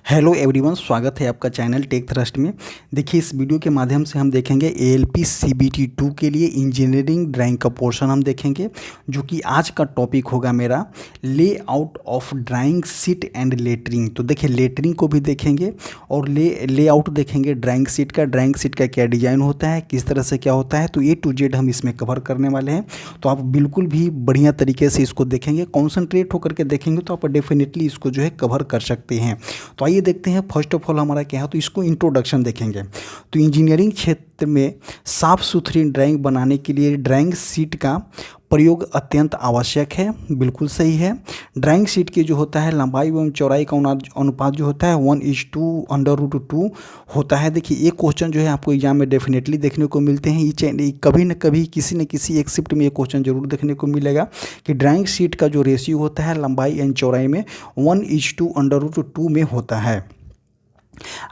Hello everyone, स्वागत है आपका चैनल टेक थ्रस्ट में। देखिए, इस वीडियो के माध्यम से हम देखेंगे एएलपी सीबीटी 2 के लिए इंजीनियरिंग ड्राइंग का पोर्शन हम देखेंगे, जो कि आज का टॉपिक होगा मेरा layout of drawing sheet and lettering. तो देखिए, लेटरिंग को भी देखेंगे और लेआउट देखेंगे ड्राइंग शीट का। ड्राइंग शीट का क्या डिज़ाइन होता है, किस तरह से क्या होता है, तो ए टू जेड हम इसमें कवर करने वाले हैं। तो आप बिल्कुल भी बढ़िया तरीके से इसको देखेंगे, कॉन्सेंट्रेट होकर के देखेंगे तो आप डेफिनेटली इसको जो है कवर कर सकते हैं। तो आइए देखते हैं फर्स्ट ऑफ ऑल हमारा क्या है। तो इसको इंट्रोडक्शन देखेंगे। तो इंजीनियरिंग क्षेत्र में साफ सुथरी ड्राइंग बनाने के लिए ड्राइंग शीट का प्रयोग अत्यंत आवश्यक है। बिल्कुल सही है। ड्राइंग शीट की जो होता है लंबाई एवं चौड़ाई का अनुपात जो होता है 1:2 होता है। देखिए, ये क्वेश्चन जो है आपको एग्जाम में डेफिनेटली देखने को मिलते हैं। ये कभी न कभी किसी न किसी एक शिफ्ट में ये क्वेश्चन जरूर देखने को मिलेगा कि ड्राइंग शीट का जो रेशियो होता है लंबाई एंड चौड़ाई में 1:2 में होता है।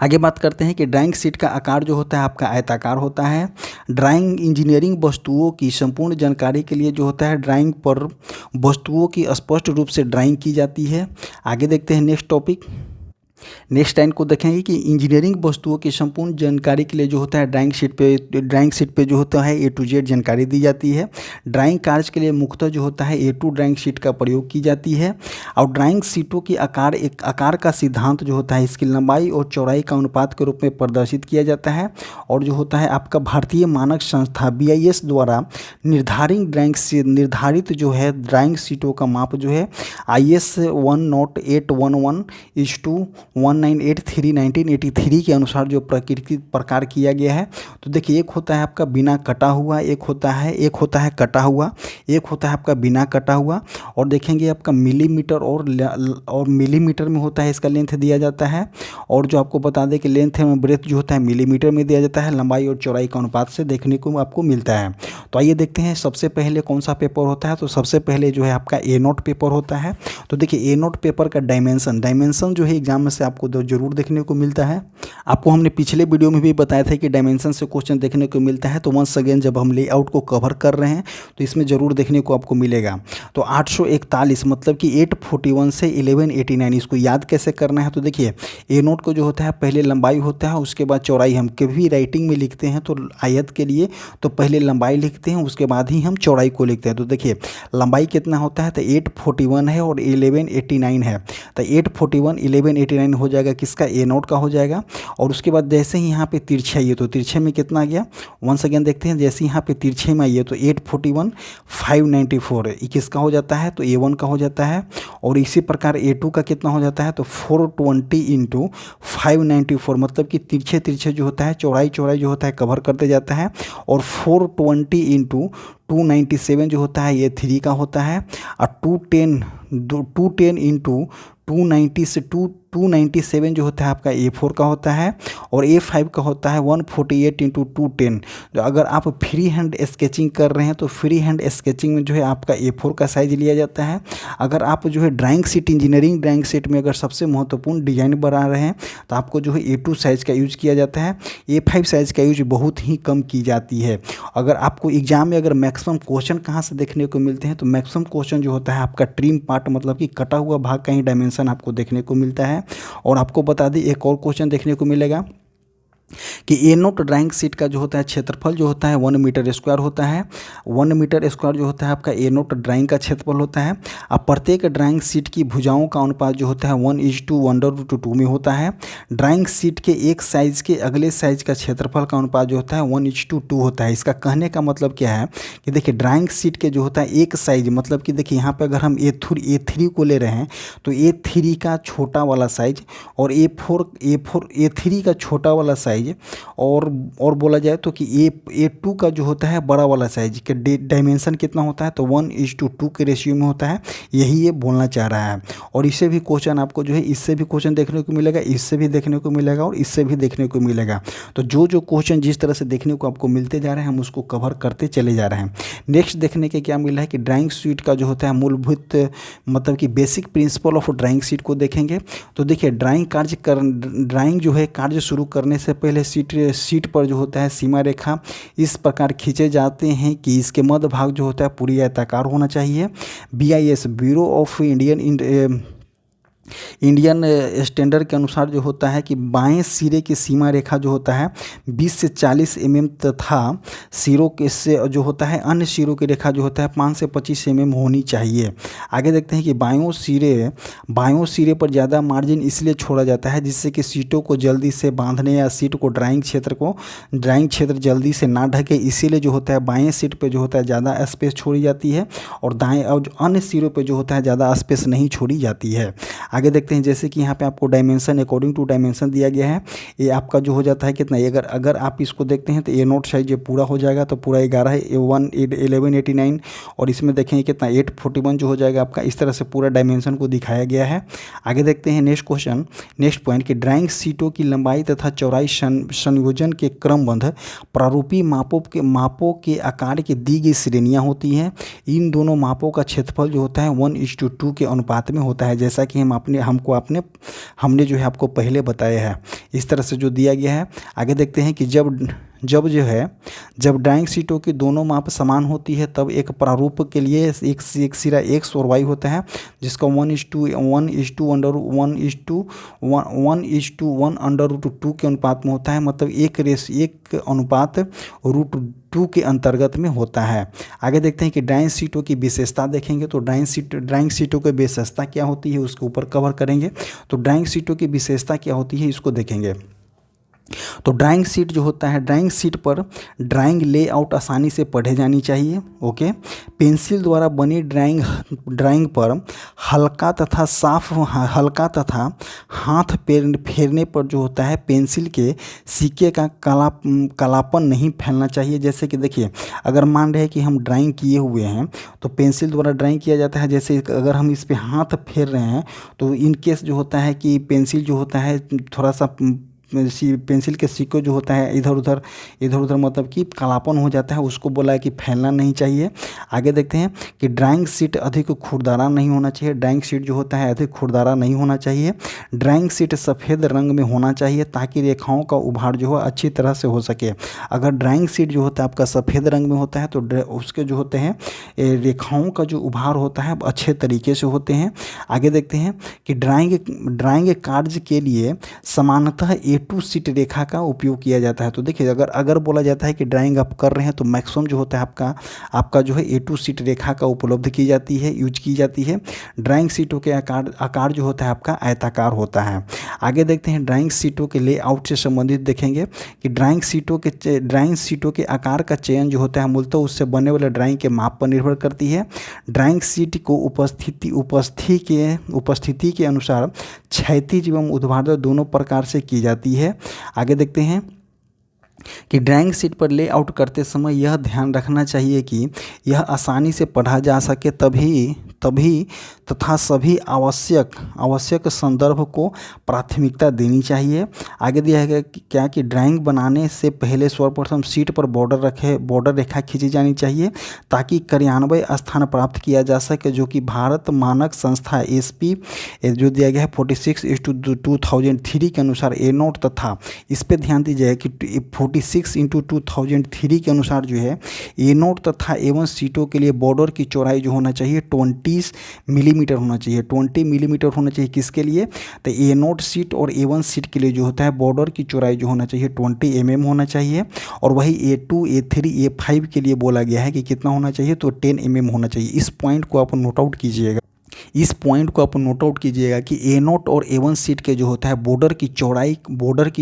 आगे बात करते हैं कि ड्राइंग शीट का आकार जो होता है आपका आयताकार होता है। ड्राइंग इंजीनियरिंग वस्तुओं की संपूर्ण जानकारी के लिए जो होता है ड्राइंग पर वस्तुओं की स्पष्ट रूप से ड्राइंग की जाती है। आगे देखते हैं नेक्स्ट टॉपिक। नेक्स्ट लाइन को देखेंगे कि इंजीनियरिंग वस्तुओं की संपूर्ण जानकारी के लिए जो होता है ड्राइंग शीट पे जो होता है ए टू जेड जानकारी दी जाती है। ड्राइंग कार्य के लिए मुख्यतः जो होता है A2 ड्राइंग शीट का प्रयोग की जाती है। और ड्राइंग शीटों की एक आकार का सिद्धांत जो होता है इसकी लंबाई और चौड़ाई का अनुपात के रूप में प्रदर्शित किया जाता है। और जो होता है आपका भारतीय मानक संस्था BIS द्वारा निर्धारित जो है ड्राइंग शीटों का माप जो है IS 10811:1983 1983 के अनुसार जो प्रकार किया गया है। तो देखिए, एक होता है आपका बिना कटा हुआ, एक होता है कटा हुआ, एक होता है आपका बिना कटा हुआ। और देखेंगे आपका मिलीमीटर और मिलीमीटर में होता है इसका लेंथ दिया जाता है। और जो आपको बता दें कि लेंथ एवं ब्रेथ जो होता है मिलीमीटर में दिया जाता है। लंबाई और चौड़ाई का अनुपात से देखने को आपको मिलता है। तो आइए देखते हैं सबसे पहले कौन सा पेपर होता है। तो सबसे पहले जो है आपका A नोट पेपर होता है। तो देखिए, A नोट पेपर का डायमेंशन जो है एग्जाम में से आपको जरूर देखने को मिलता है। आपको हमने पिछले वीडियो में भी बताया था कि डायमेंशन से क्वेश्चन देखने को मिलता है। तो वंस अगेन जब हम लेआउट को कवर कर रहे हैं तो इसमें जरूर देखने को आपको मिलेगा। तो 841 मतलब कि 841 से 1189 इसको याद कैसे करना है। तो देखिए, A नोट को जो होता है पहले लंबाई होता है, उसके बाद चौड़ाई। हम कभी राइटिंग में लिखते हैं तो आयत के लिए तो पहले लंबाई लिखते हैं, उसके बाद ही हम चौड़ाई को लिखते हैं। तो देखिए, लंबाई कितना होता है तो 841 है और 1189 है। तो 841 1189 हो जाएगा किसका, A नोट का हो जाएगा। और उसके बाद जैसे ही यहाँ पे तिरछे आइए तो तिरछे में कितना आ गया, वंस अगेन देखते हैं। जैसे यहाँ पे तिरछे में आइए तो 841 594 ये किसका हो जाता है तो A1 का हो जाता है। और इसी प्रकार A2 का कितना हो जाता है तो 420 × 594 मतलब कि तिरछे जो होता है चौड़ाई जो होता है कवर करते जाता है। और 420 × 297 जो होता है ये 3 का होता है। और 210 × 297 जो होता है आपका A4 का होता है। और A5 का होता है 148 × 210। अगर आप फ्री हैंड स्केचिंग कर रहे हैं तो फ्री हैंड स्केचिंग में जो है आपका A4 का साइज लिया जाता है। अगर आप जो है drawing sheet engineering drawing sheet में अगर सबसे महत्वपूर्ण डिजाइन बना रहे हैं तो आपको जो है A2 साइज़ का यूज किया जाता है। A5 साइज़ का यूज बहुत ही कम की जाती है। अगर आपको एग्जाम में अगर मैक्सिमम क्वेश्चन कहाँ से देखने को मिलते हैं तो मैक्सिमम क्वेश्चन जो होता है आपका ट्रिम पार्ट मतलब कि कटा हुआ भाग का ही डायमेंशन आपको देखने को मिलता है। और आपको बता दें एक और क्वेश्चन देखने को मिलेगा कि A नोट ड्राइंग शीट का जो होता है क्षेत्रफल जो होता है 1 मीटर स्क्वायर होता है। 1 मीटर स्क्वायर जो होता है आपका A नोट ड्राइंग का क्षेत्रफल होता है। अब प्रत्येक ड्राइंग शीट की भुजाओं का अनुपात जो होता है 1:1/2 में होता है। ड्राइंग शीट के एक साइज़ के अगले साइज़ का क्षेत्रफल का अनुपात जो होता है 1:2 होता है। इसका कहने का मतलब क्या है कि देखिए, ड्राइंग शीट के जो होता है एक साइज मतलब कि देखिए यहाँ पर अगर हम A3 को ले रहे हैं तो A3 का छोटा वाला साइज और A3 का छोटा वाला साइज और बोला जाए तो कि A2 का जो होता है बड़ा वाला साइज के डायमेंशन कितना होता है तो 1:2 के रेशियो में होता है। यही ये बोलना चाह रहा है। और इससे भी क्वेश्चन आपको जो है इससे भी क्वेश्चन देखने को मिलेगा, इससे भी देखने को मिलेगा और इससे भी देखने को मिलेगा। तो जो क्वेश्चन जिस तरह से देखने को आपको मिलते जा रहे हैं हम उसको कवर करते चले जा रहे हैं। नेक्स्ट देखने के क्या मिला है कि ड्राइंग शीट का जो होता है मूलभूत मतलब कि basic principle of drawing sheet को देखेंगे। तो देखिए, ड्राइंग जो है कार्य शुरू करने से पहले शीट पर जो होता है सीमा रेखा इस प्रकार खींचे जाते हैं कि इसके मध्य भाग जो होता है पूरी आयताकार होना चाहिए। BIS bureau of Indian Indian standard के अनुसार जो होता है कि बाएं सिरे की सीमा रेखा जो होता है 20 से 40 mm तथा सिरों के से जो होता है अन्य सिरों की रेखा जो होता है 5 से 25 mm होनी चाहिए। आगे देखते हैं कि बायों सिरे पर ज़्यादा मार्जिन इसलिए छोड़ा जाता है जिससे कि सीटों को जल्दी से बांधने या सीट को ड्राइंग क्षेत्र जल्दी से ना ढके, इसीलिए जो होता है बाएं सीट पे जो होता है ज़्यादा स्पेस छोड़ी जाती है और दाएं और अन्य सिरों पे जो होता है ज़्यादा स्पेस नहीं छोड़ी जाती है। आगे देखते हैं जैसे कि यहाँ पे आपको डायमेंशन अकॉर्डिंग टू डायमेंशन दिया गया है। ये आपका जो हो जाता है कितना, अगर आप इसको देखते हैं तो ए नोट साइज ये पूरा हो जाएगा तो पूरा 1189 और इसमें देखेंगे कितना 841 जो हो जाएगा आपका। इस तरह से पूरा डायमेंशन को दिखाया गया है। आगे देखते हैं नेक्स्ट पॉइंट कि ड्राइंग सीटों की लंबाई तथा चौड़ाई संयोजन के क्रमबद्ध प्रारूपी मापों के आकार की दी गई श्रेणियाँ होती हैं। इन दोनों मापों का क्षेत्रफल जो होता है 1:2 के अनुपात में होता है, जैसा कि हमने जो है आपको पहले बताया है। इस तरह से जो दिया गया है। आगे देखते हैं कि जब ड्राइंग सीटों की दोनों माप समान होती है तब एक प्रारूप के लिए एक सिरा एक्स और वाई होता है जिसका 1:1 के अनुपात में होता है, मतलब एक अनुपात √2 के अंतर्गत में होता है। आगे देखते हैं कि ड्राइंग सीटों की विशेषता देखेंगे तो ड्राइंग सीटों की विशेषता क्या होती है उसके ऊपर कवर करेंगे। तो ड्राइंग सीटों की विशेषता क्या होती है इसको देखेंगे। तो ड्राइंग सीट जो होता है, ड्राइंग सीट पर ड्राइंग लेआउट आसानी से पढ़े जानी चाहिए। ओके, पेंसिल द्वारा बनी ड्राइंग पर हल्का तथा हाथ फेरने पर जो होता है पेंसिल के सिक्के का कालापन नहीं फैलना चाहिए। जैसे कि देखिए, अगर मान रहे हैं कि हम ड्राइंग किए हुए हैं तो पेंसिल द्वारा ड्राइंग किया जाता है, जैसे अगर हम इस पे हाथ फेर रहे हैं तो इन केस जो होता है कि पेंसिल जो होता है थोड़ा सा पेंसिल के सिक्के जो होता है इधर उधर मतलब कि कालापन हो जाता है, उसको बोला है कि फैलना नहीं चाहिए। आगे देखते हैं कि ड्राइंग सीट अधिक खुरदरा नहीं होना चाहिए। ड्राइंग सीट जो होता है अधिक खुरदरा नहीं होना चाहिए। ड्राइंग सीट सफ़ेद रंग में होना चाहिए ताकि रेखाओं का उभार जो है अच्छी तरह से हो सके। अगर ड्राइंग सीट जो होता है आपका सफ़ेद रंग में होता है तो उसके जो होते हैं रेखाओं का जो उभार होता है अच्छे तरीके से होते हैं। आगे देखते हैं कि ड्राइंग कार्य के लिए सामान्यतः A2 सीट रेखा का उपयोग किया जाता है। तो देखिए, अगर बोला जाता है कि ड्राइंग आप कर रहे हैं तो मैक्सिमम जो होता है आपका जो है A2 सीट रेखा का उपलब्ध की जाती है, यूज की जाती है। ड्राइंग सीटों के आकार जो होता है आपका आयताकार होता है। आगे देखते हैं ड्राइंग सीटों के लेआउट से संबंधित देखेंगे कि ड्राइंग सीटों के आकार का चयन जो होता है मूलतः उससे बनने वाले ड्राइंग के माप पर निर्भर करती है। ड्राइंग सीट को उपस्थिति के अनुसार क्षैतिज एवं ऊर्ध्वाधर दोनों प्रकार से की जाती है। आगे देखते हैं कि ड्राइंग सीट पर लेआउट करते समय यह ध्यान रखना चाहिए कि यह आसानी से पढ़ा जा सके तभी तथा सभी आवश्यक संदर्भ को प्राथमिकता देनी चाहिए। आगे दिया है क्या कि ड्राइंग बनाने से पहले सर्वप्रथम सीट पर बॉर्डर रेखा खींची जानी चाहिए ताकि कार्यान्वयन स्थान प्राप्त किया जा सके, जो कि भारत मानक संस्था SP जो दिया गया है 46/2003 के अनुसार A नोट तथा इस पर ध्यान दीजिए कि 46/2003 के अनुसार जो है A नोट तथा A1 सीटों के लिए बॉर्डर की चौड़ाई जो होना चाहिए 20 मिलीमीटर होना चाहिए। 20 मिलीमीटर होना चाहिए किसके लिए, तो A नोट सीट और A1 सीट के लिए जो होता है बॉर्डर की चौड़ाई जो होना चाहिए 20 mm होना चाहिए। और वही A2 A3 A5 के लिए बोला गया है कि कितना होना चाहिए, तो 10 mm होना चाहिए। इस पॉइंट को आप नोट आउट कीजिएगा कि A नोट और A1 सीट के जो होता है बॉर्डर की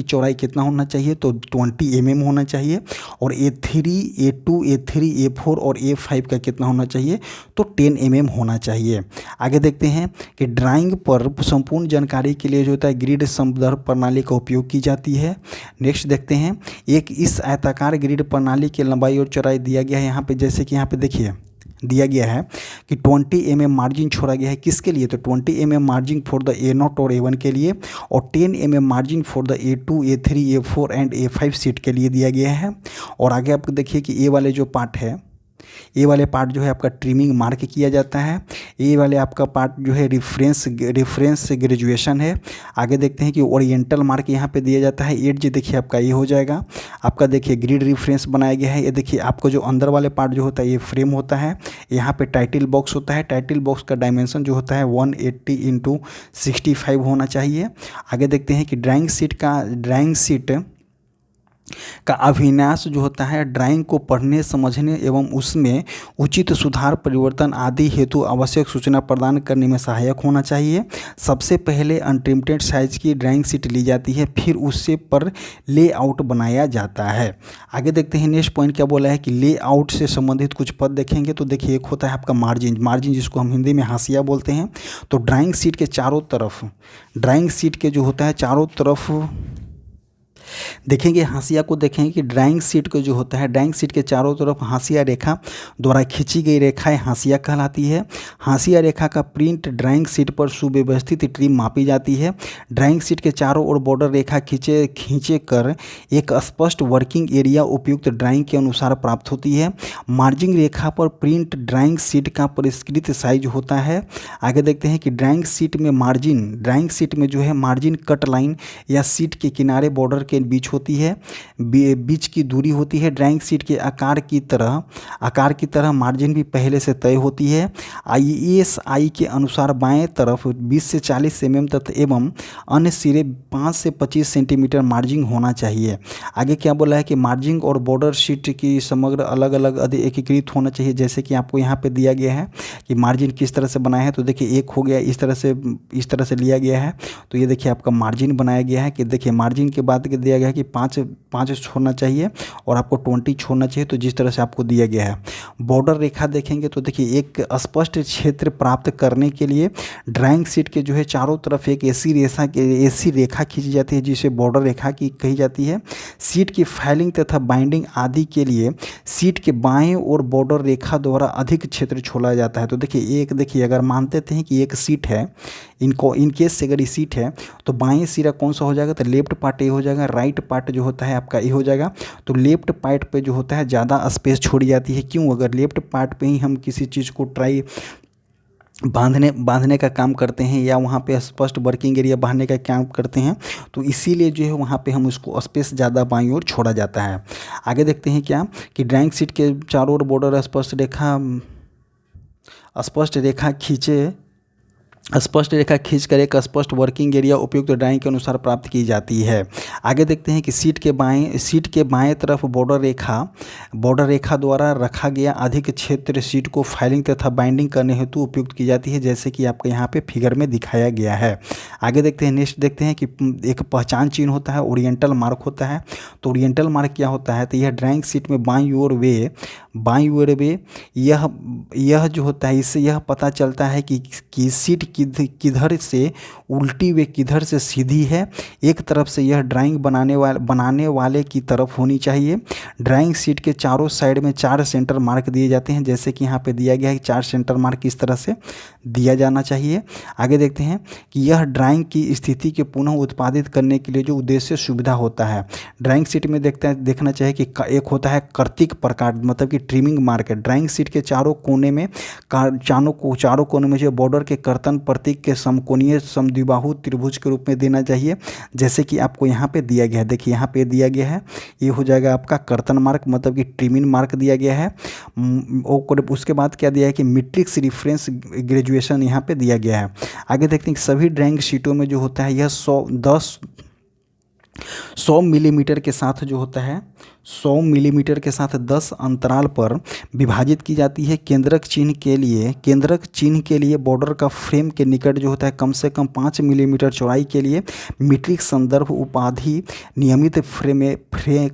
चौड़ाई कितना होना चाहिए, तो 20 mm होना चाहिए। और A3 A2 A3 A4 और A5 का कितना होना चाहिए, तो 10 mm होना चाहिए। आगे देखते हैं कि ड्राइंग पर संपूर्ण जानकारी के लिए जो होता है ग्रिड संदर्भ प्रणाली का उपयोग की जाती है। नेक्स्ट देखते हैं, इस आयताकार ग्रिड प्रणाली की लंबाई और चौड़ाई दिया गया है यहाँ पे, जैसे कि यहाँ पे देखिए दिया गया है कि 20 mm मार्जिन छोड़ा गया है किसके लिए, तो 20 mm margin for the A note और A1 के लिए और 10 mm margin for the A2 A3 A4 and A5 seat के लिए दिया गया है। और आगे आपको देखिए कि A वाले जो पार्ट है ये वाले पार्ट जो है आपका ट्रिमिंग मार्क किया जाता है। ये वाले आपका पार्ट जो है रेफरेंस ग्रेजुएशन है। आगे देखते हैं कि ओरिएंटल मार्क यहाँ पे दिया जाता है। एज देखिए आपका ये हो जाएगा। आपका देखिए ग्रिड रेफरेंस बनाया गया है। ये देखिए आपको जो अंदर वाले पार्ट जो होता है ये फ्रेम होता है। यहाँ पे टाइटल बॉक्स होता है। टाइटल बॉक्स का डायमेंशन जो होता है 180x65 होना चाहिए। आगे देखते हैं कि ड्राइंग शीट का अभिन्यास जो होता है ड्राइंग को पढ़ने समझने एवं उसमें उचित सुधार परिवर्तन आदि हेतु आवश्यक सूचना प्रदान करने में सहायक होना चाहिए। सबसे पहले अनट्रिम्टेड साइज की ड्राइंग शीट ली जाती है, फिर उससे पर लेआउट बनाया जाता है। आगे देखते हैं नेक्स्ट पॉइंट क्या बोला है कि लेआउट से संबंधित कुछ पद देखेंगे तो देखिए एक होता है आपका मार्जिन जिसको हम हिंदी में हाशिया बोलते हैं। तो ड्राइंग शीट के चारों तरफ जो होता है चारों तरफ देखेंगे, हाशिया को देखेंगे कि ड्राइंग शीट को जो होता है ड्राइंग शीट के चारों तरफ हाशिया रेखा द्वारा खींची गई रेखाएं हाशिया कहलाती है। हाशिया रेखा का प्रिंट ड्राइंग शीट पर सुव्यवस्थित ट्रिम मापी जाती है। ड्राइंग शीट के चारों ओर बॉर्डर रेखा खींचे कर एक स्पष्ट वर्किंग एरिया उपयुक्त ड्राइंग के अनुसार प्राप्त होती है। मार्जिन रेखा पर प्रिंट ड्राइंग शीट का परिष्कृत साइज होता है। आगे देखते हैं कि ड्राइंग शीट में जो है मार्जिन कट लाइन या शीट के किनारे बॉर्डर के बीच होती है, बीच की दूरी होती है। ड्राइंग शीट के आकार की तरह मार्जिन भी पहले से तय होती है। ISI के अनुसार बाएं तरफ 20 से 40 mm तक एवं अन्य सिरे 5 से 25 सेंटीमीटर मार्जिन होना चाहिए। आगे क्या बोला है कि मार्जिन और बॉर्डर शीट की समग्र अलग अलग एकीकृत होना चाहिए। जैसे कि आपको यहाँ पे दिया गया है कि मार्जिन किस तरह से बनाया है, तो देखिए एक हो गया इस तरह से लिया गया है। तो ये देखिए आपका मार्जिन बनाया गया है कि देखिए मार्जिन के बाद दिया गया है कि 5 छोड़ना चाहिए और आपको 20 छोड़ना चाहिए, तो जिस तरह से आपको दिया गया है। बॉर्डर रेखा देखेंगे तो देखिए एक स्पष्ट क्षेत्र प्राप्त करने के लिए ड्राइंग शीट के जो है चारों तरफ एक ऐसी रेखा खींची जाती है जिसे बॉर्डर रेखा की कही जाती है। शीट की फाइलिंग तथा बाइंडिंग आदि के लिए शीट के बाएं और बॉर्डर रेखा द्वारा अधिक क्षेत्र छोड़ा जाता है। तो देखिए अगर मानते हैं कि एक शीट है, इन केस से अगर ये शीट है तो बाएं सिरा कौन सा हो जाएगा, तो लेफ्ट पार्ट ये हो जाएगा, राइट पार्ट जो होता है आपका ये हो जाएगा। तो लेफ्ट पार्ट पे जो होता है ज़्यादा स्पेस छोड़ी जाती है। क्यों? अगर लेफ्ट पार्ट पे ही हम किसी चीज़ को बांधने का काम करते हैं या वहाँ पे स्पष्ट वर्किंग एरिया बांधने का काम करते हैं, तो इसीलिए जो है वहाँ पे हम उसको स्पेस ज़्यादा बाईं ओर छोड़ा जाता है। आगे देखते हैं क्या कि ड्राइंग शीट के चारों ओर बॉर्डर स्पष्ट रेखा खींचकर एक स्पष्ट वर्किंग एरिया उपयुक्त ड्राइंग के अनुसार प्राप्त की जाती है। आगे देखते हैं कि शीट के बाएं तरफ बॉर्डर रेखा द्वारा रखा गया अधिक क्षेत्र शीट को फाइलिंग तथा बाइंडिंग करने हेतु उपयुक्त की जाती है, जैसे कि आपको यहाँ पे फिगर में दिखाया गया है। आगे देखते हैं नेक्स्ट देखते हैं कि एक पहचान चिन्ह होता है, ओरिएंटल मार्क होता है। तो ओरिएंटल मार्क क्या होता है, तो यह ड्राइंग शीट में बाईं ओर वे यह जो होता है इससे यह पता चलता है कि शीट किधर से उल्टी व किधर से सीधी है। एक तरफ से यह ड्राइंग बनाने वाले की तरफ होनी चाहिए। ड्राइंग शीट के चारों साइड में 4 सेंटर मार्क दिए जाते हैं, जैसे कि यहाँ पे दिया गया है 4 सेंटर मार्क इस तरह से दिया जाना चाहिए। आगे देखते हैं कि यह ड्राइंग की स्थिति के पुनः उत्पादित करने के लिए जो उद्देश्य सुविधा होता है। ड्राइंग शीट में देखना चाहिए कि एक होता है कर्तिक प्रकार, मतलब कि ट्रिमिंग मार्क। ड्राइंग शीट के चारों कोने में जो बॉर्डर के कर्तन प्रतीक के समकोणीय समद्विबाहु त्रिभुज के रूप में देना चाहिए, जैसे कि आपको यहाँ पे दिया गया है। देखिए यहाँ पे दिया गया है, ये हो जाएगा आपका कर्तन मार्क, मतलब कि ट्रिमिंग मार्क दिया गया है। और उसके बाद क्या दिया है कि मैट्रिक्स रेफरेंस ग्रेजुएशन यहाँ पे दिया गया है। आगे देखते हैं कि सभी ड्राइंग शीटों में जो होता है यह 100 मिलीमीटर के साथ जो होता है 100 मिलीमीटर के साथ 10 अंतराल पर विभाजित की जाती है। केंद्रक चिन्ह के लिए बॉर्डर का फ्रेम के निकट जो होता है कम से कम 5 मिलीमीटर चौड़ाई के लिए मीट्रिक संदर्भ उपाधि नियमित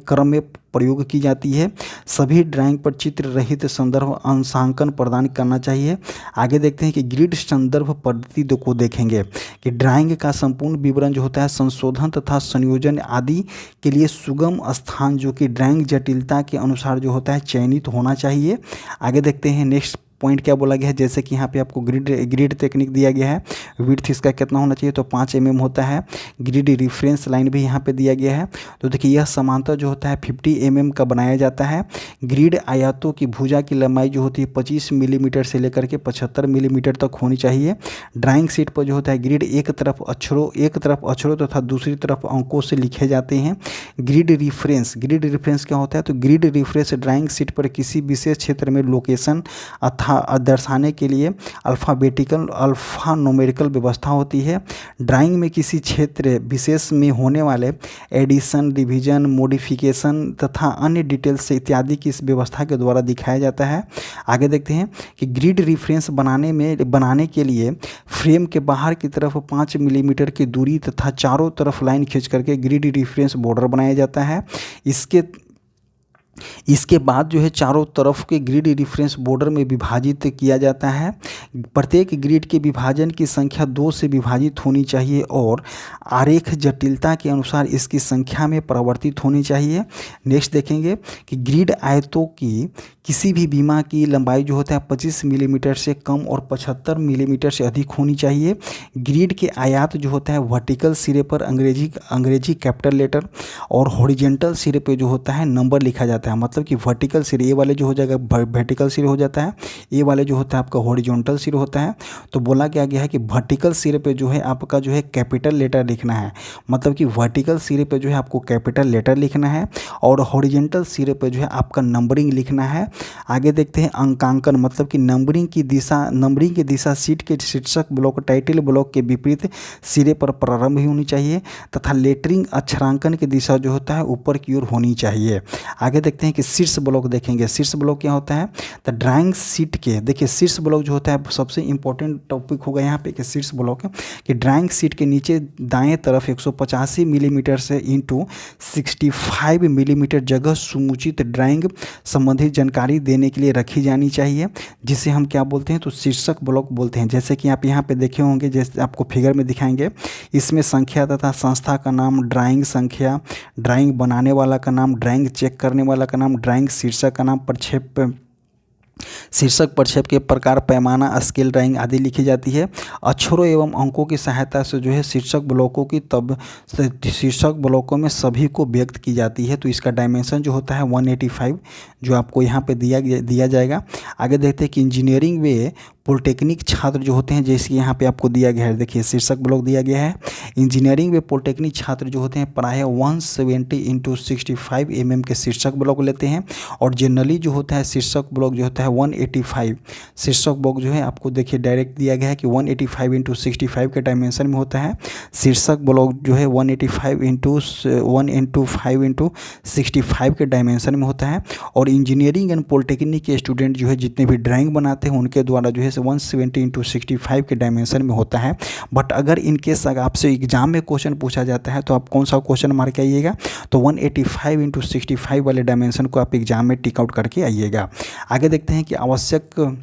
क्रम में प्रयोग की जाती है। सभी ड्राइंग पर चित्र रहित संदर्भ अंशांकन प्रदान करना चाहिए। आगे देखते हैं कि ग्रिड संदर्भ पद्धति को देखेंगे कि ड्राइंग का संपूर्ण विवरण जो होता है संशोधन तथा संयोजन आदि के लिए सुगम स्थान जो कि ड्राइंग जटिलता के अनुसार जो होता है चयनित होना चाहिए। आगे देखते हैं नेक्स्ट पॉइंट क्या बोला गया है, जैसे कि यहाँ पे आपको ग्रिड टेक्निक दिया गया है, विड्थ इसका कितना होना चाहिए, तो 5 mm होता है। ग्रिड रिफरेंस लाइन भी यहाँ पे दिया गया है। तो देखिए यह समांतर जो होता है 50 mm का बनाया जाता है। ग्रिड आयतों की भुजा की लंबाई जो होती है 25 मिलीमीटर से लेकर के 75 मिलीमीटर तक होनी चाहिए। ड्राइंग शीट पर जो होता है ग्रिड एक तरफ अक्षरों तथा दूसरी तरफ अंकों से लिखे जाते हैं। ग्रिड रिफरेंस क्या होता है, तो ग्रिड रिफरेंस ड्राइंग शीट पर किसी विशेष क्षेत्र में लोकेशन अथा दर्शाने के लिए अल्फान्यूमेरिकल व्यवस्था होती है। ड्राइंग में किसी क्षेत्र विशेष में होने वाले एडिशन, डिवीजन, मॉडिफिकेशन तथा अन्य डिटेल्स इत्यादि की इस व्यवस्था के द्वारा दिखाया जाता है। आगे देखते हैं कि ग्रिड रिफरेंस बनाने के लिए फ्रेम के बाहर की तरफ 5 मिलीमीटर की दूरी तथा चारों तरफ लाइन खींच करके ग्रिड रिफरेंस बॉर्डर बनाया जाता है। इसके बाद जो है चारों तरफ के ग्रिड रिफरेंस बॉर्डर में विभाजित किया जाता है। प्रत्येक ग्रिड के विभाजन की संख्या 2 से विभाजित होनी चाहिए और आरेख जटिलता के अनुसार इसकी संख्या में परिवर्तित होनी चाहिए। नेक्स्ट देखेंगे कि ग्रिड आयतों की किसी भी बीमा की लंबाई जो होता है 25 मिलीमीटर से कम और 75 मिलीमीटर से अधिक होनी चाहिए। ग्रिड के आयात जो होता है वर्टिकल सिरे पर अंग्रेजी कैपिटल लेटर और हॉरिजेंटल सिरे पे जो होता है नंबर लिखा जाता है। मतलब कि वर्टिकल सिरे ए वाले जो हो जाएगा वर्टिकल सिरे हो जाता है, ए वाले जो होता है आपका हॉरिजॉन्टल सिरे होता है। तो बोला क्या गया है कि वर्टिकल सिरे पे जो है आपका जो है कैपिटल लेटर लिखना है। मतलब कि वर्टिकल सिरे पे जो है आपको कैपिटल लेटर लिखना है और हॉरिजॉन्टल सिरे पे जो है आपका नंबरिंग लिखना है। आगे देखते हैं अंकांकन, मतलब कि नंबरिंग की दिशा शीट के शीर्षक ब्लॉक टाइटल ब्लॉक के विपरीत सिरे पर प्रारंभ होनी चाहिए तथा लेटरिंग अक्षरांकन की दिशा जो होता है ऊपर की ओर होनी चाहिए। आगे देखते हैं कि शीर्ष ब्लॉक देखेंगे। शीर्ष ब्लॉक क्या होता है, तो ड्राइंग शीट के देखिए शीर्ष ब्लॉक जो होता है सबसे इंपॉर्टेंट टॉपिक होगा यहाँ पे कि शीर्ष ब्लॉक है कि ड्राइंग शीट के नीचे दाएं तरफ 185 मिलीमीटर से इंटू 65 मिलीमीटर जगह समुचित ड्राइंग संबंधी जानकारी देने के लिए रखी जानी चाहिए, जिसे हम क्या बोलते हैं, तो शीर्षक ब्लॉक बोलते हैं। जैसे कि आप यहाँ पे देखे होंगे, जैसे आपको फिगर में दिखाएंगे, इसमें संख्या तथा संस्था का नाम, ड्राइंग संख्या, ड्राइंग बनाने वाला का नाम, ड्राइंग चेक करने वाला का नाम, ड्राइंग शीर्षक का नाम, शीर्षक प्रक्षेप के प्रकार, पैमाना, स्केल ड्राइंग आदि लिखी जाती है। अक्षरों एवं अंकों की सहायता से जो है शीर्षक ब्लॉकों में सभी को व्यक्त की जाती है। तो इसका डायमेंशन जो होता है 185 जो आपको यहाँ पे दिया जाएगा। आगे देखते हैं कि इंजीनियरिंग वे पॉलिटेक्निक छात्र जो होते हैं, जैसे यहाँ पे आपको दिया गया है, देखिए शीर्षक ब्लॉक दिया गया है। इंजीनियरिंग वे पॉलिटेक्निक छात्र जो होते हैं प्रायः 170 इंटू 65 mm के शीर्षक ब्लॉक लेते हैं और जनरली जो होता है शीर्षक ब्लॉक जो होता है 185 शीर्षक ब्लॉक जो है आपको देखिए डायरेक्ट दिया गया है कि 185 इंटू 65 के डायमेंशन में होता है। शीर्षक ब्लॉक जो है 185 इंटू 5 इंटू 65 के डायमेंशन में होता है। और इंजीनियरिंग एंड पॉलिटेक्निक के स्टूडेंट जो है जितने भी ड्राइंग बनाते हैं उनके द्वारा जो है 170 इंटू 65 के डायमेंशन में होता है। बट अगर इनकेस अगर आपसे एग्जाम में क्वेश्चन पूछा जाता है तो आप कौन सा क्वेश्चन मार के आइएगा, तो 185 इंटू 65 वाले डायमेंशन को आप एग्जाम में टिक आउट करके आइएगा। आगे देखते हैं कि आवश्यक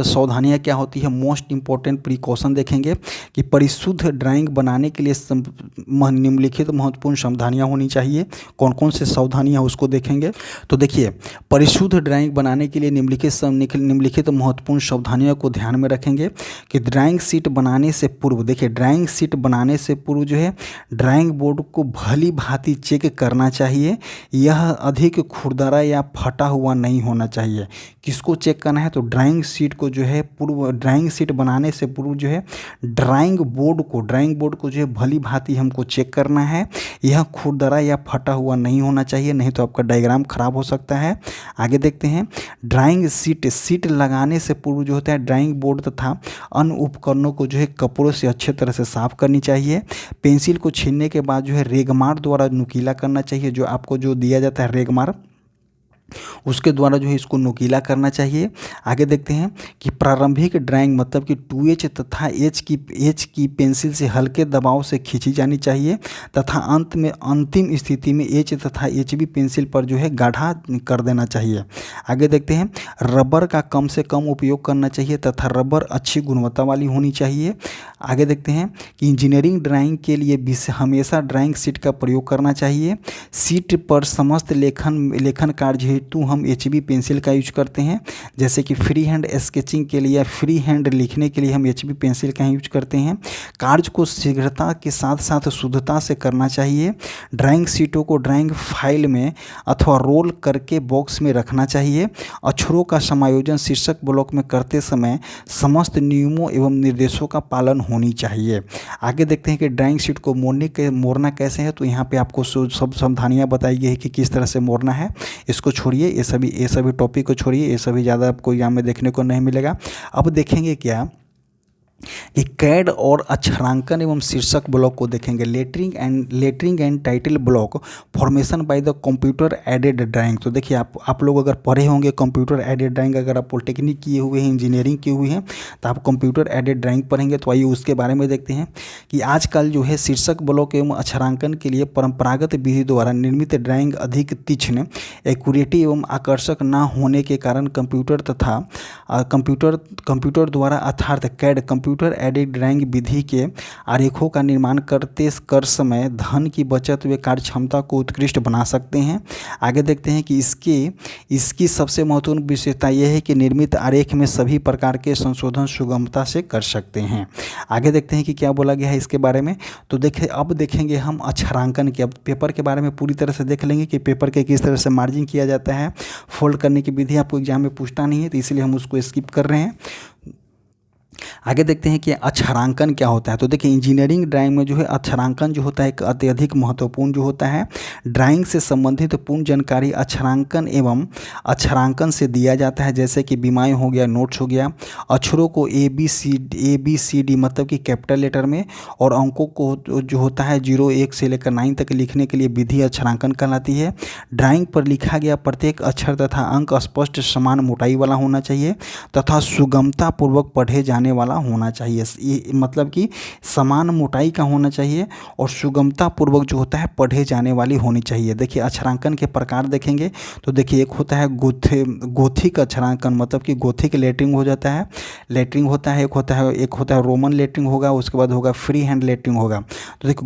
सावधानियाँ क्या होती है। मोस्ट इंपॉर्टेंट प्रिकॉशन देखेंगे कि परिशुद्ध ड्राइंग बनाने के लिए निम्नलिखित महत्वपूर्ण सावधानियाँ होनी चाहिए। कौन कौन से सावधानियाँ उसको देखेंगे। तो देखिए परिशुद्ध ड्राइंग बनाने के लिए निम्नलिखित महत्वपूर्ण सावधानियों को ध्यान में रखेंगे कि ड्राइंग शीट बनाने से पूर्व, देखिए ड्राइंग शीट बनाने से पूर्व जो है ड्राइंग बोर्ड को भली भांति चेक करना चाहिए। यह अधिक खुरदरा या फटा हुआ नहीं होना चाहिए। किसको चेक करना है, तो ड्राइंग शीट को जो है ड्राइंग शीट बनाने से पूर्व जो है ड्राइंग बोर्ड को जो है भली भांति हमको चेक करना है। यह खुरदरा या फटा हुआ नहीं होना चाहिए, नहीं तो आपका डायग्राम खराब हो सकता है। आगे देखते हैं ड्राइंग शीट लगाने से पूर्व जो होता है ड्राइंग बोर्ड तथा अन्य उपकरणों को जो है कपड़ों से अच्छे तरह से साफ करनी चाहिए। पेंसिल को छीनने के बाद जो है रेगमार द्वारा नुकीला करना चाहिए। जो आपको जो दिया जाता है रेगमार, उसके द्वारा जो है इसको नुकीला करना चाहिए। आगे देखते हैं कि प्रारंभिक ड्राइंग मतलब कि 2H तथा H की पेंसिल से हल्के दबाव से खींची जानी चाहिए तथा अंतिम स्थिति में H तथा HB पेंसिल पर जो है गाढ़ा कर देना चाहिए। आगे देखते हैं रबर का कम से कम उपयोग करना चाहिए तथा रबर अच्छी गुणवत्ता वाली होनी चाहिए। आगे देखते हैं कि इंजीनियरिंग ड्राइंग के लिए हमेशा ड्राइंग शीट का प्रयोग करना चाहिए। शीट पर समस्त लेखन कार्य अपितु हम HB पेंसिल का यूज करते हैं। जैसे कि फ्री हैंड स्केचिंग के लिए या फ्री हैंड लिखने के लिए हम HB पेंसिल का यूज करते हैं। कार्य को शीघ्रता के साथ साथ शुद्धता से करना चाहिए। ड्राइंग शीटों को ड्राइंग फाइल में अथवा रोल करके बॉक्स में रखना चाहिए। अक्षरों का समायोजन शीर्षक ब्लॉक में करते समय समस्त नियमों एवं निर्देशों का पालन होनी चाहिए। आगे देखते हैं कि ड्राइंग शीट को मोड़ना कैसे है। तो यहाँ पे आपको सब सावधानियाँ बताई गई है कि किस तरह से मोड़ना है। इसको छोड़िए, ये सभी टॉपिक को छोड़िए, ये सभी ज़्यादा आपको यहाँ में देखने को नहीं मिलेगा। अब देखेंगे क्या कि कैड और अक्षरांकन एवं शीर्षक ब्लॉक को देखेंगे। Lettering and title block formation by the computer aided drawing. तो देखिए आप लोग अगर पढ़े होंगे कंप्यूटर एडेड ड्राइंग, अगर आप पॉलिटेक्निक किए हुए हैं, इंजीनियरिंग किए हुए हैं, तो आप कंप्यूटर एडेड ड्राइंग पढ़ेंगे। तो आइए उसके बारे में देखते हैं कि आजकल जो है शीर्षक ब्लॉक एवं अक्षरांकन के लिए परंपरागत विधि द्वारा निर्मित ड्राइंग अधिक तीक्ष्ण, एक्यूरेटी एवं आकर्षक न होने के कारण कंप्यूटर द्वारा अर्थात कैड कंप्यूटर एडेड ड्राइंग विधि के आरेखों का निर्माण कर समय धन की बचत व कार्यक्षमता को उत्कृष्ट बना सकते हैं। आगे देखते हैं कि इसकी सबसे महत्वपूर्ण विशेषता यह है कि निर्मित आरेख में सभी प्रकार के संशोधन सुगमता से कर सकते हैं। आगे देखते हैं कि क्या बोला गया है इसके बारे में। तो अब देखेंगे हम अक्षरांकन के। अब पेपर के बारे में पूरी तरह से देख लेंगे कि पेपर के किस तरह से मार्जिंग किया जाता है। फोल्ड करने की विधि आपको एग्जाम में पूछता नहीं है, तो इसलिए हम उसको स्किप कर रहे हैं। आगे देखते हैं कि अक्षरांकन क्या होता है। तो देखिए इंजीनियरिंग ड्राइंग में जो है अक्षरांकन जो होता है एक अत्यधिक महत्वपूर्ण जो होता है। ड्राइंग से संबंधित पूर्ण जानकारी अक्षरांकन एवं अक्षरांकन से दिया जाता है। जैसे कि बीमाएँ हो गया, नोट्स हो गया। अक्षरों को ABCD मतलब कि कैपिटल लेटर में, और अंकों को जो होता है 0 1 से लेकर 9 तक लिखने के लिए विधि अक्षरांकन कहलाती है। ड्राइंग पर लिखा गया प्रत्येक अक्षर तथा अंक स्पष्ट समान मोटाई वाला होना चाहिए तथा सुगमता पूर्वक पढ़े जाने वाला होना चाहिए। ये मतलब कि समान मोटाई का होना चाहिए और सुगमता पूर्वक जो होता है पढ़े जाने वाली होनी चाहिए। देखिए अक्षरांकन के प्रकार देखेंगे तो देखिए एक होता है गोथिक अक्षरांकन, मतलब कि गोथिक लेटरिंग हो जाता है, लेटरिंग होता है। एक होता है रोमन लेटरिंग होगा, उसके बाद होगा फ्री हैंड लेटरिंग होगा। तो देखो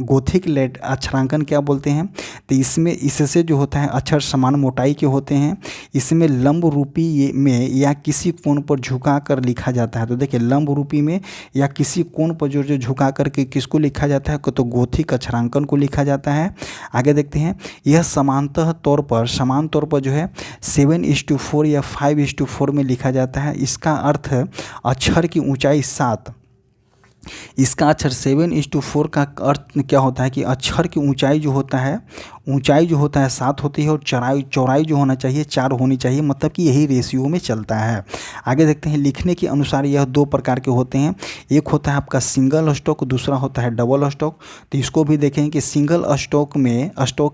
गोथिक अक्षरांकन क्या बोलते हैं। तो इससे जो होता है अक्षर समान मोटाई के होते हैं। इसमें लंब रूपी में या किसी कोण पर झुका कर लिखा जाता है। तो देखिए लंब रूपी में या किसी कोण पर जो झुका करके किसको लिखा जाता है, तो गोथिक अक्षरांकन को लिखा जाता है। आगे देखते हैं यह समान तौर पर जो है 7:4 या 5:4 में लिखा जाता है। इसका अर्थ अक्षर की ऊंचाई 7। इसका अक्षर 7:4 का अर्थ क्या होता है कि अक्षर की ऊंचाई जो होता है 7 होती है और चौड़ाई जो होना चाहिए 4 होनी चाहिए, मतलब कि यही रेशियो में चलता है। आगे देखते हैं लिखने के अनुसार यह 2 प्रकार के होते हैं। एक होता है आपका सिंगल स्ट्रोक, दूसरा होता है डबल स्ट्रोक। तो इसको भी देखेंगे कि सिंगल स्ट्रोक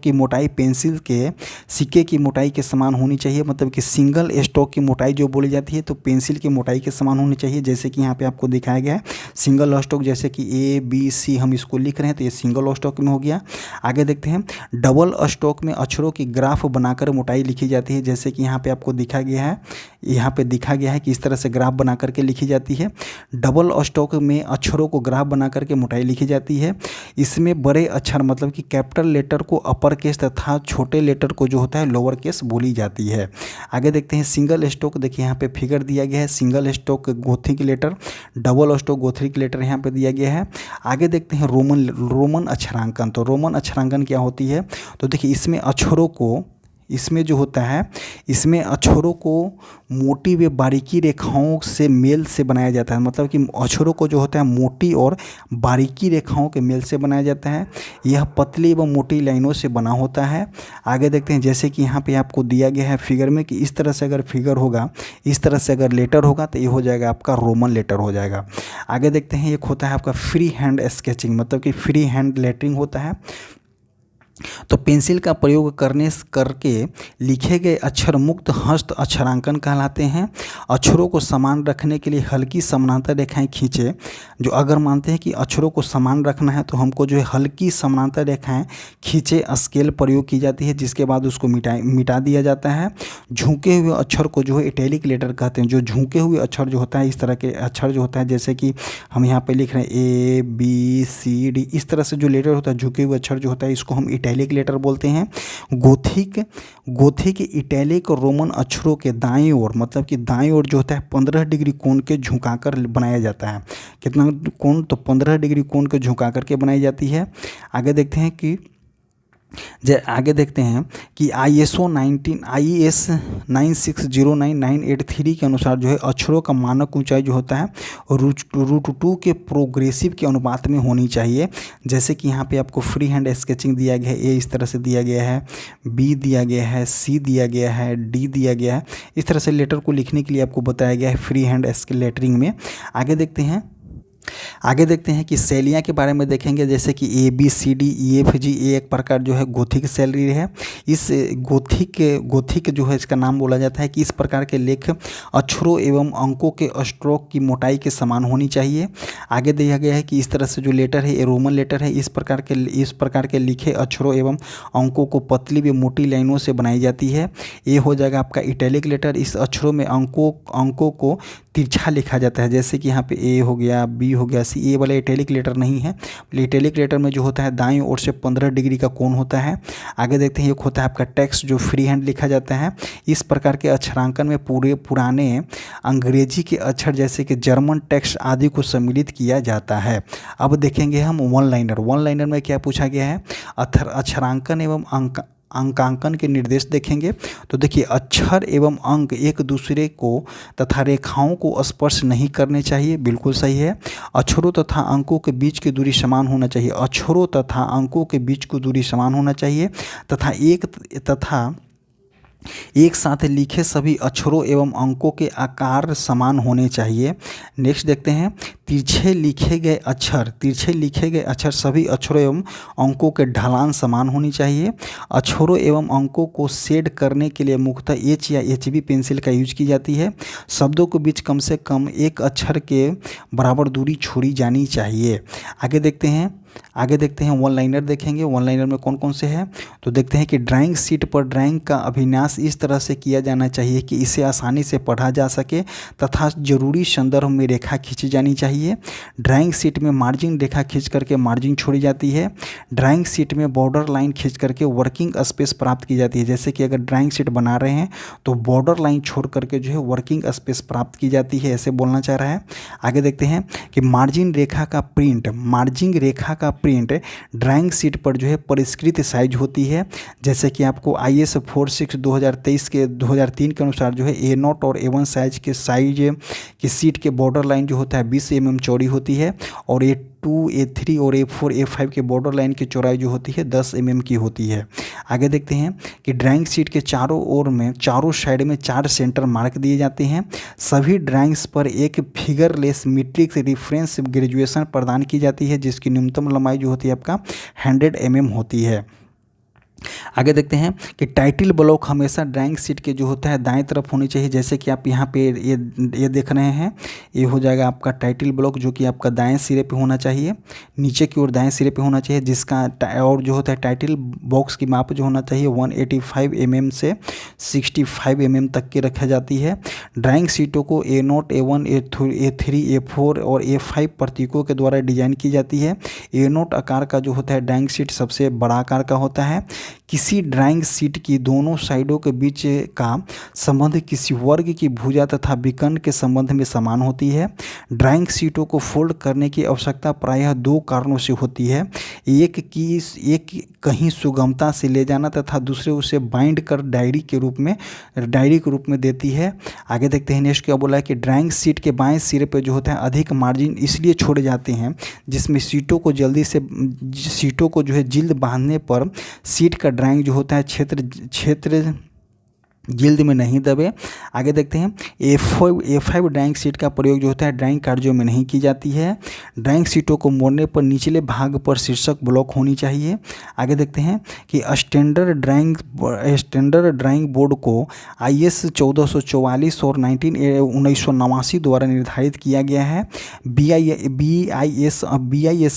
की मोटाई पेंसिल के सिक्के की मोटाई के समान होनी चाहिए, मतलब कि सिंगल स्ट्रोक की मोटाई जो बोली जाती है तो पेंसिल की मोटाई के समान होनी चाहिए। जैसे कि यहाँ पे आपको दिखाया गया है सिंगल स्ट्रोक, जैसे कि ABC हम इसको लिख रहे हैं तो ये सिंगल स्ट्रोक में हो गया। आगे देखते हैं डबल स्ट्रोक में अक्षरों की ग्राफ बनाकर मोटाई लिखी जाती है। जैसे कि यहाँ पे आपको दिखा गया है कि इस तरह से ग्राफ बना करके लिखी जाती है। डबल स्ट्रोक में अक्षरों को ग्राफ बना करके मोटाई लिखी जाती है। इसमें बड़े अक्षर मतलब कि कैपिटल लेटर को अपर केस तथा छोटे लेटर को जो होता है लोअर केस बोली जाती है। आगे देखते हैं सिंगल स्ट्रोक। देखिए यहाँ पे फिगर दिया गया है, single stroke gothic letter, double stroke gothic letter यहाँ पे दिया गया है। आगे देखते हैं रोमन अक्षरांकन। तो रोमन अक्षरांकन क्या होती है, तो देखिए इसमें जो होता है इसमें अक्षरों को मोटी व बारीकी रेखाओं से मेल से बनाया जाता है। मतलब कि अक्षरों को जो होता है मोटी और बारीकी रेखाओं के मेल से बनाया जाता है। यह पतली व मोटी लाइनों से बना होता है। आगे देखते हैं जैसे कि यहाँ पे आपको दिया गया है फिगर में कि इस तरह से अगर फिगर होगा, इस तरह से अगर लेटर होगा तो ये हो जाएगा आपका रोमन लेटर हो जाएगा। आगे देखते हैं एक होता है आपका फ्री हैंड स्केचिंग, मतलब कि फ्री हैंड लेटरिंग होता है। तो पेंसिल का प्रयोग करके लिखे गए अक्षर मुक्त हस्त अक्षरांकन कहलाते हैं। अक्षरों को समान रखने के लिए हल्की समानांतर रेखाएं खींचे जो अगर मानते हैं कि अक्षरों को समान रखना है तो हमको जो है हल्की समानांतर रेखाएं खींचे स्केल प्रयोग की जाती है, जिसके बाद उसको मिटा दिया जाता है। झुके हुए अक्षर को जो है इटैलिक लेटर कहते हैं। जो झुके हुए अक्षर जो होता है, इस तरह के अक्षर जो होता है, जैसे कि हम यहाँ पे लिख रहे हैं ABCD, इस तरह से जो लेटर होता है झुके हुए अक्षर जो होता है, इसको हम इटैलिक लेटर बोलते हैं। गोथिक इटैलिक रोमन अक्षरों के दाईं ओर, मतलब कि दाईं ओर जो होता है 15 डिग्री कोण के झुकाकर बनाया जाता है। कितना कोण? तो 15 डिग्री कोण के झुका करके बनाई जाती है। आगे देखते हैं कि IS 9609-983 के अनुसार जो है अक्षरों का मानक ऊंचाई जो होता है √2 के प्रोग्रेसिव के अनुपात में होनी चाहिए। जैसे कि यहाँ पे आपको फ्री हैंड स्केचिंग दिया गया है, A इस तरह से दिया गया है, B दिया गया है, C दिया गया है, D दिया गया है। इस तरह से लेटर को लिखने के लिए आपको बताया गया है फ्री हैंड लेटरिंग में। आगे देखते हैं कि शैलियाँ के बारे में देखेंगे, जैसे कि ABCDEFG, ये एक प्रकार जो है गोथिक शैली है। इस गोथिक जो है इसका नाम बोला जाता है कि इस प्रकार के लेख अक्षरों एवं अंकों के स्ट्रोक की मोटाई के समान होनी चाहिए। आगे दिया गया है कि इस तरह से जो लेटर है ये रोमन लेटर है। इस प्रकार के लिखे अक्षरों एवं अंकों को पतली व मोटी लाइनों से बनाई जाती है। ये हो जाएगा आपका इटैलिक लेटर। इस अक्षरों में अंकों को तिरछा लिखा जाता है, जैसे कि यहाँ पे A हो गया, B हो गया, C। ये वाला इटैलिक लेटर नहीं है। इटैलिक लेटर में जो होता है दाईं ओर से 15 डिग्री का कोण होता है। आगे देखते हैं, एक होता है आपका टेक्स्ट जो फ्री हैंड लिखा जाता है। इस प्रकार के अक्षरांकन में पुराने अंग्रेजी के अक्षर जैसे कि जर्मन टेक्स्ट आदि को सम्मिलित किया जाता है। अब देखेंगे हम वन लाइनर में क्या पूछा गया है, अक्षरांकन एवं अंकांकन के निर्देश देखेंगे। तो देखिए, अक्षर एवं अंक एक दूसरे को तथा रेखाओं को स्पर्श नहीं करने चाहिए, बिल्कुल सही है। अक्षरों तथा अंकों के बीच की दूरी समान होना चाहिए, अक्षरों तथा अंकों के बीच की दूरी समान होना चाहिए, तथा एक साथ लिखे सभी अक्षरों एवं अंकों के आकार समान होने चाहिए। नेक्स्ट देखते हैं, तिरछे लिखे गए अक्षर सभी अक्षरों एवं अंकों के ढलान समान होनी चाहिए। अक्षरों एवं अंकों को शेड करने के लिए मुख्यतः H या HB पेंसिल का यूज की जाती है। शब्दों के बीच कम से कम एक अक्षर के बराबर दूरी छोड़ी जानी चाहिए। आगे देखते हैं वन लाइनर देखेंगे। वन लाइनर में कौन कौन से हैं, तो देखते हैं कि ड्राइंग शीट पर ड्राइंग का अभिन्यास इस तरह से किया जाना चाहिए कि इसे आसानी से पढ़ा जा सके तथा जरूरी संदर्भ में रेखा खींची जानी चाहिए। ड्राइंग शीट में मार्जिन रेखा खींच करके मार्जिन छोड़ी जाती है। ड्राइंग शीट में बॉर्डर लाइन खींच करके वर्किंग स्पेस प्राप्त की जाती है। जैसे कि अगर ड्राइंग शीट बना रहे हैं तो बॉर्डर लाइन छोड़ करके जो है वर्किंग स्पेस प्राप्त की जाती है, ऐसे बोलना चाह रहा है। आगे देखते हैं कि मार्जिन रेखा का प्रिंट ड्राइंग शीट पर जो है परिष्कृत साइज होती है। जैसे कि आपको IS 46 2003 के अनुसार जो है A0 और A1 साइज की शीट के बॉर्डर लाइन जो होता है 20 mm चौड़ी होती है, और A2 A3 और A4 A5 के बॉर्डर लाइन की चौड़ाई जो होती है 10 mm की होती है। आगे देखते हैं कि ड्राइंग शीट के चारों साइड में 4 सेंटर मार्क दिए जाते हैं। सभी ड्राइंग्स पर एक फिगरलेस मीट्रिक रिफरेंस ग्रेजुएशन प्रदान की जाती है, जिसकी न्यूनतम लंबाई जो होती है आपका 100 mm होती है। आगे देखते हैं कि टाइटल ब्लॉक हमेशा ड्राइंग शीट के जो होता है दाएं तरफ होनी चाहिए। जैसे कि आप यहाँ पे ये देख रहे हैं, ये हो जाएगा आपका टाइटल ब्लॉक जो कि आपका दाएं सिरे पे होना चाहिए, नीचे की ओर दाएं सिरे पे होना चाहिए, जिसका और जो होता है टाइटल बॉक्स की माप जो होना चाहिए 185 mm से 65 mm तक की रखी जाती है। ड्राइंग शीटों को A0 A1 A3 A4 और A5 प्रतीकों के द्वारा डिजाइन की जाती है। A0 आकार का जो होता है ड्राइंग शीट सबसे बड़ा आकार का होता है। किसी ड्राइंग शीट की दोनों साइडों के बीच का संबंध किसी वर्ग की भुजा तथा विकर्ण के संबंध में समान होती है। ड्राइंग शीटों को फोल्ड करने की आवश्यकता प्रायः 2 कारणों से होती है। एक कहीं सुगमता से ले जाना तथा दूसरे उसे बाइंड कर डायरी के रूप में देती है। आगे देखते हैं नेक्स्ट क्या बोला है कि ड्राइंग शीट के बाएं सिरे पर जो होता है अधिक मार्जिन इसलिए छोड़े जाते हैं जिसमें शीटों को जो है जिल्द बांधने पर शीट का ड्राइंग जो होता है क्षेत्र जल्द में नहीं दबे। आगे देखते हैं A5 ड्राइंग शीट का प्रयोग जो होता है ड्राइंग कार्यों में नहीं की जाती है। ड्राइंग शीटों को मोड़ने पर निचले भाग पर शीर्षक ब्लॉक होनी चाहिए। आगे देखते हैं कि स्टैंडर्ड ड्राइंग बोर्ड को IS 1444 और 1989 द्वारा निर्धारित किया गया है। BIS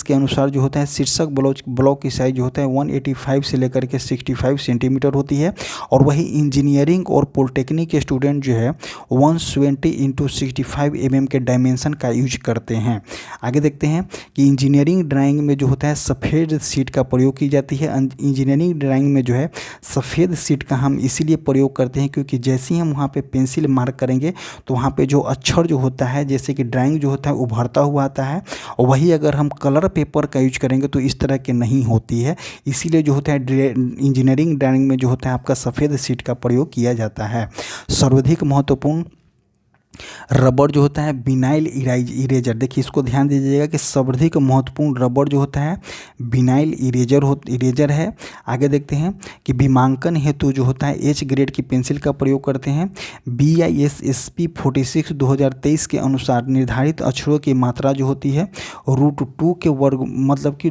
के अनुसार जो होता है शीर्षक ब्लॉक की साइज जो होता है 185 से लेकर के 65 सेंटीमीटर होती है, और वही इंजीनियरिंग और पॉलिटेक्निक के स्टूडेंट जो है 120 × 65 mm के डायमेंशन का यूज करते हैं। आगे देखते हैं कि इंजीनियरिंग ड्राइंग में जो होता है सफ़ेद शीट का प्रयोग की जाती है। इंजीनियरिंग ड्राइंग में जो है सफ़ेद शीट का हम इसीलिए प्रयोग करते हैं क्योंकि जैसे ही हम वहाँ पे पेंसिल मार्क करेंगे तो वहाँ पे जो अक्षर जो होता है जैसे कि ड्राइंग जो होता है उभरता हुआ आता है, और वही अगर हम कलर पेपर का यूज करेंगे तो इस तरह के नहीं होती है। इसीलिए जो होता है इंजीनियरिंग ड्राइंग में जो होता है आपका सफ़ेद शीट का प्रयोग किया जाता है। सर्वाधिक महत्वपूर्ण रबर जो होता है विनाइल इरेजर। देखिए इसको ध्यान दीजिएगा कि सर्वाधिक महत्वपूर्ण रबर जो होता है विनाइल इरेजर है। आगे देखते हैं कि बीमांकन हेतु जो होता है H ग्रेड की पेंसिल का प्रयोग करते हैं। BIS SP 46 2023 के अनुसार निर्धारित अक्षरों की मात्रा जो होती है √2 के वर्ग मतलब कि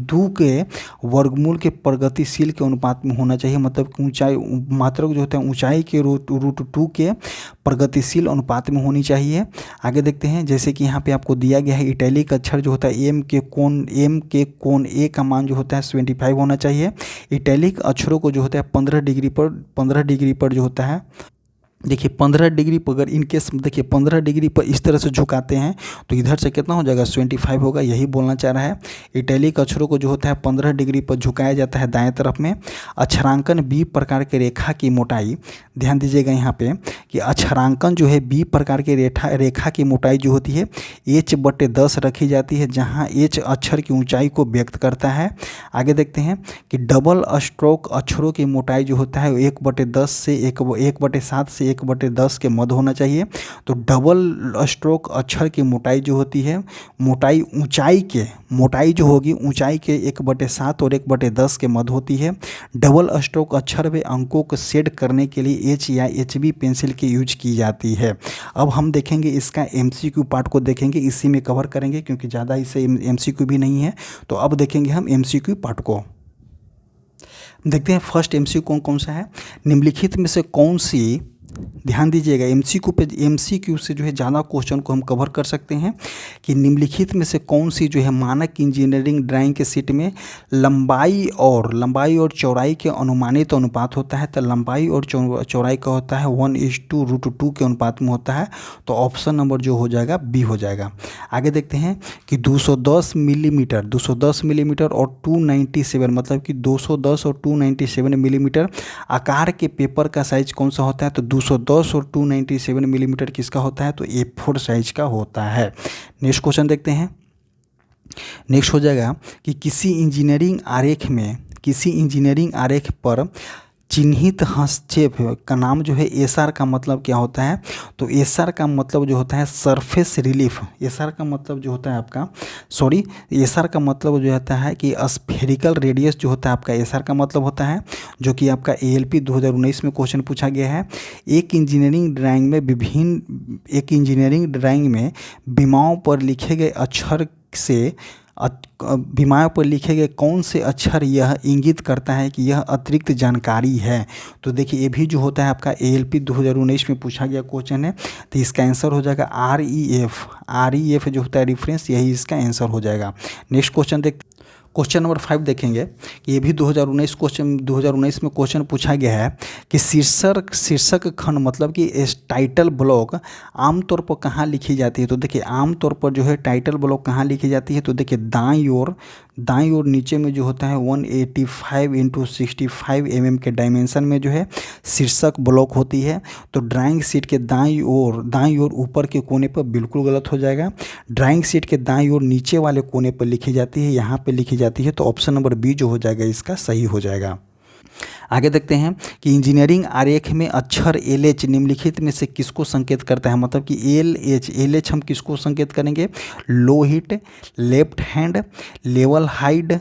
2 के वर्गमूल के प्रगतिशील के अनुपात में होना चाहिए। मतलब ऊंचाई मात्रक जो होता है ऊंचाई के √2 के प्रगतिशील अनुपात में होनी चाहिए। आगे देखते हैं जैसे कि यहाँ पे आपको दिया गया है इटैलिक अक्षर जो होता है M के कोण A का मान जो होता है 75 होना चाहिए। इटैलिक अक्षरों को जो होता है 15 डिग्री पर जो होता है देखिए 15 डिग्री पर अगर इनकेस देखिए 15 डिग्री पर इस तरह से झुकाते हैं तो इधर से कितना हो जाएगा 25 होगा, यही बोलना चाह रहा है। इटैलिक अक्षरों को जो होता है 15 डिग्री पर झुकाया जाता है दाएं तरफ में। अक्षरांकन B प्रकार के रेखा की मोटाई, ध्यान दीजिएगा यहाँ पे कि अक्षरांकन जो है B प्रकार के रेखा की मोटाई जो होती है H/10 रखी जाती है, जहाँ H अक्षर की ऊँचाई को व्यक्त करता है। आगे देखते हैं कि डबल स्ट्रोक अक्षरों की मोटाई जो होता है 1/10 से 1/7 से 1/10 के मध्य होना चाहिए। तो डबल स्ट्रोक अक्षर की मोटाई जो होती है मोटाई जो होगी ऊंचाई के 1/7 और 1/10 के मध्य होती है। डबल स्ट्रोक अक्षर व अंकों को शेड करने के लिए H या HB पेंसिल की यूज की जाती है। अब हम देखेंगे इसका MCQ पार्ट को देखेंगे, इसी में कवर करेंगे क्योंकि ज़्यादा इससे MCQ भी नहीं है। तो अब देखेंगे हम MCQ पार्ट को। देखते हैं फर्स्ट MCQ कौन सा है। निम्नलिखित में से कौन सी, ध्यान दीजिएगा MCQ से जो है ज़्यादा क्वेश्चन को हम कवर कर सकते हैं कि निम्नलिखित में से कौन सी जो है मानक इंजीनियरिंग ड्राइंग के शीट में लंबाई और चौड़ाई के अनुमानित अनुपात होता है। तो लंबाई और चौड़ाई का होता है 1:√2 के अनुपात में होता है। तो ऑप्शन नंबर जो हो जाएगा B हो जाएगा। आगे देखते हैं कि 210 मिलीमीटर और 297 मतलब कि 210 और 297 मिलीमीटर आकार के पेपर का साइज कौन सा होता है। तो 210 और 297 मिलीमीटर किसका होता है। तो A4 साइज का होता है। नेक्स्ट क्वेश्चन देखते हैं। नेक्स्ट हो जाएगा कि किसी इंजीनियरिंग आरेख पर चिन्हित हस्तक्षेप का नाम जो है SR का मतलब क्या होता है। तो SR का मतलब जो होता है सरफेस रिलीफ। SR का मतलब जो होता है SR का मतलब जो होता है कि स्फेरिकल रेडियस जो होता है आपका SR का मतलब होता है, जो कि आपका ALP 2019 में क्वेश्चन पूछा गया है। एक इंजीनियरिंग ड्राइंग में विमाओं पर लिखे गए अक्षर से विमाओं पर लिखे गए कौन से अक्षर यह इंगित करता है कि यह अतिरिक्त जानकारी है। तो देखिए ये भी जो होता है आपका ALP 2019 में पूछा गया क्वेश्चन है। तो इसका आंसर हो जाएगा REF जो होता है रेफरेंस, यही इसका आंसर हो जाएगा। नेक्स्ट क्वेश्चन देखते, क्वेश्चन नंबर 5 देखेंगे कि ये भी 2019 में क्वेश्चन पूछा गया है कि शीर्षक खंड मतलब कि टाइटल ब्लॉक आमतौर पर कहाँ लिखी जाती है। तो देखिए आमतौर पर जो है टाइटल ब्लॉक कहाँ लिखी जाती है। तो देखिए दाईं ओर नीचे में जो होता है 185 × 65 mm के डायमेंशन में जो है शीर्षक ब्लॉक होती है। तो ड्राइंग शीट के दाईं ओर ऊपर के कोने पर बिल्कुल गलत हो जाएगा। ड्राइंग शीट के दाईं ओर नीचे वाले कोने पर लिखी जाती है, यहाँ पे लिखी जाती है। तो ऑप्शन नंबर B जो हो जाएगा इसका सही हो जाएगा। आगे देखते हैं कि इंजीनियरिंग आरेख में अक्षर LH निम्नलिखित में से किसको संकेत करता है, मतलब कि LH हम किसको संकेत करेंगे, low heat, left hand, level hide,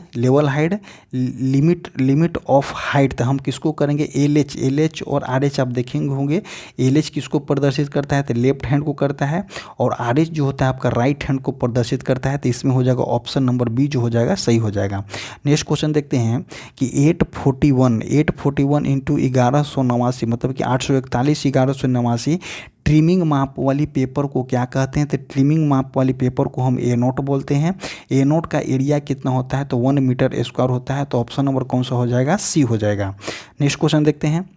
limit of height, तो हम किसको करेंगे LH और RH आप देखेंगे होंगे। LH किसको प्रदर्शित करता है, तो लेफ्ट हैंड को करता है, और RH जो होता है आपका राइट हैंड को प्रदर्शित करता है। तो इसमें हो जाएगा ऑप्शन नंबर बी जो हो जाएगा सही हो जाएगा। नेक्स्ट क्वेश्चन देखते हैं कि 841 इंटू 1189, मतलब कि 841 1189 ट्रिमिंग माप वाली पेपर को क्या कहते हैं, तो ट्रिमिंग माप वाली पेपर को हम A0 बोलते हैं। A0 का एरिया कितना होता है, तो 1 मीटर स्क्वायर होता है। तो ऑप्शन नंबर कौन सा हो जाएगा, सी हो जाएगा। नेक्स्ट क्वेश्चन देखते हैं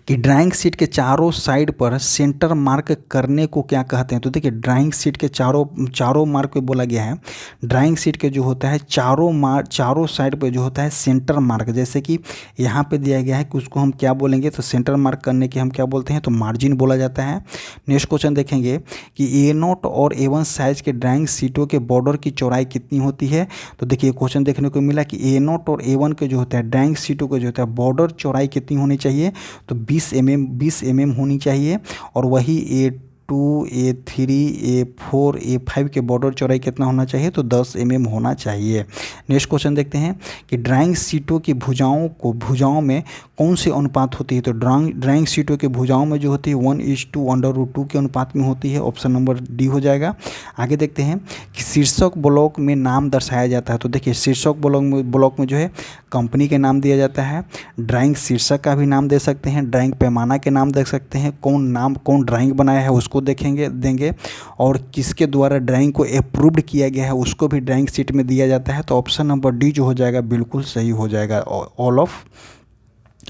कि ड्राइंग शीट के चारों साइड पर सेंटर मार्क करने को क्या कहते हैं। तो देखिए ड्राइंग शीट के चारों मार्क पे बोला गया है। ड्राइंग शीट के जो होता है चारों साइड पे जो होता है सेंटर मार्क, जैसे कि यहाँ पे दिया गया है कि उसको हम क्या बोलेंगे, तो सेंटर मार्क करने के हम क्या बोलते हैं, तो मार्जिन बोला जाता है। नेक्स्ट क्वेश्चन देखेंगे कि A0 और A1 साइज के ड्राइंग शीटों के बॉर्डर की चौड़ाई कितनी होती है। तो देखिए क्वेश्चन देखने को मिला कि A0 और A1 के जो होता है ड्राइंग शीटों के जो होता है बॉर्डर चौड़ाई कितनी होनी चाहिए, तो 20 mm होनी चाहिए। और वही A2, A3, A4, A5 के बॉर्डर चौड़ाई कितना होना चाहिए, तो 10 mm होना चाहिए। नेक्स्ट क्वेश्चन देखते हैं कि ड्राइंग शीटों की भुजाओं में कौन से अनुपात होती है। तो ड्राइंग शीटों के भुजाओं में जो होती है 1:√2 के अनुपात में होती है। ऑप्शन नंबर डी हो जाएगा। आगे देखते हैं कि शीर्षक ब्लॉक में नाम दर्शाया जाता है। तो देखिए शीर्षक ब्लॉक में जो है कंपनी के नाम दिया जाता है, ड्राइंग शीर्षक का भी नाम दे सकते हैं, ड्राइंग पैमाना के नाम दे सकते हैं, कौन ड्राइंग बनाया है उसको देंगे, और किसके द्वारा ड्राइंग को अप्रूव्ड किया गया है उसको भी ड्राइंग शीट में दिया जाता है। तो ऑप्शन नंबर डी जो हो जाएगा बिल्कुल सही हो जाएगा, ऑल ऑफ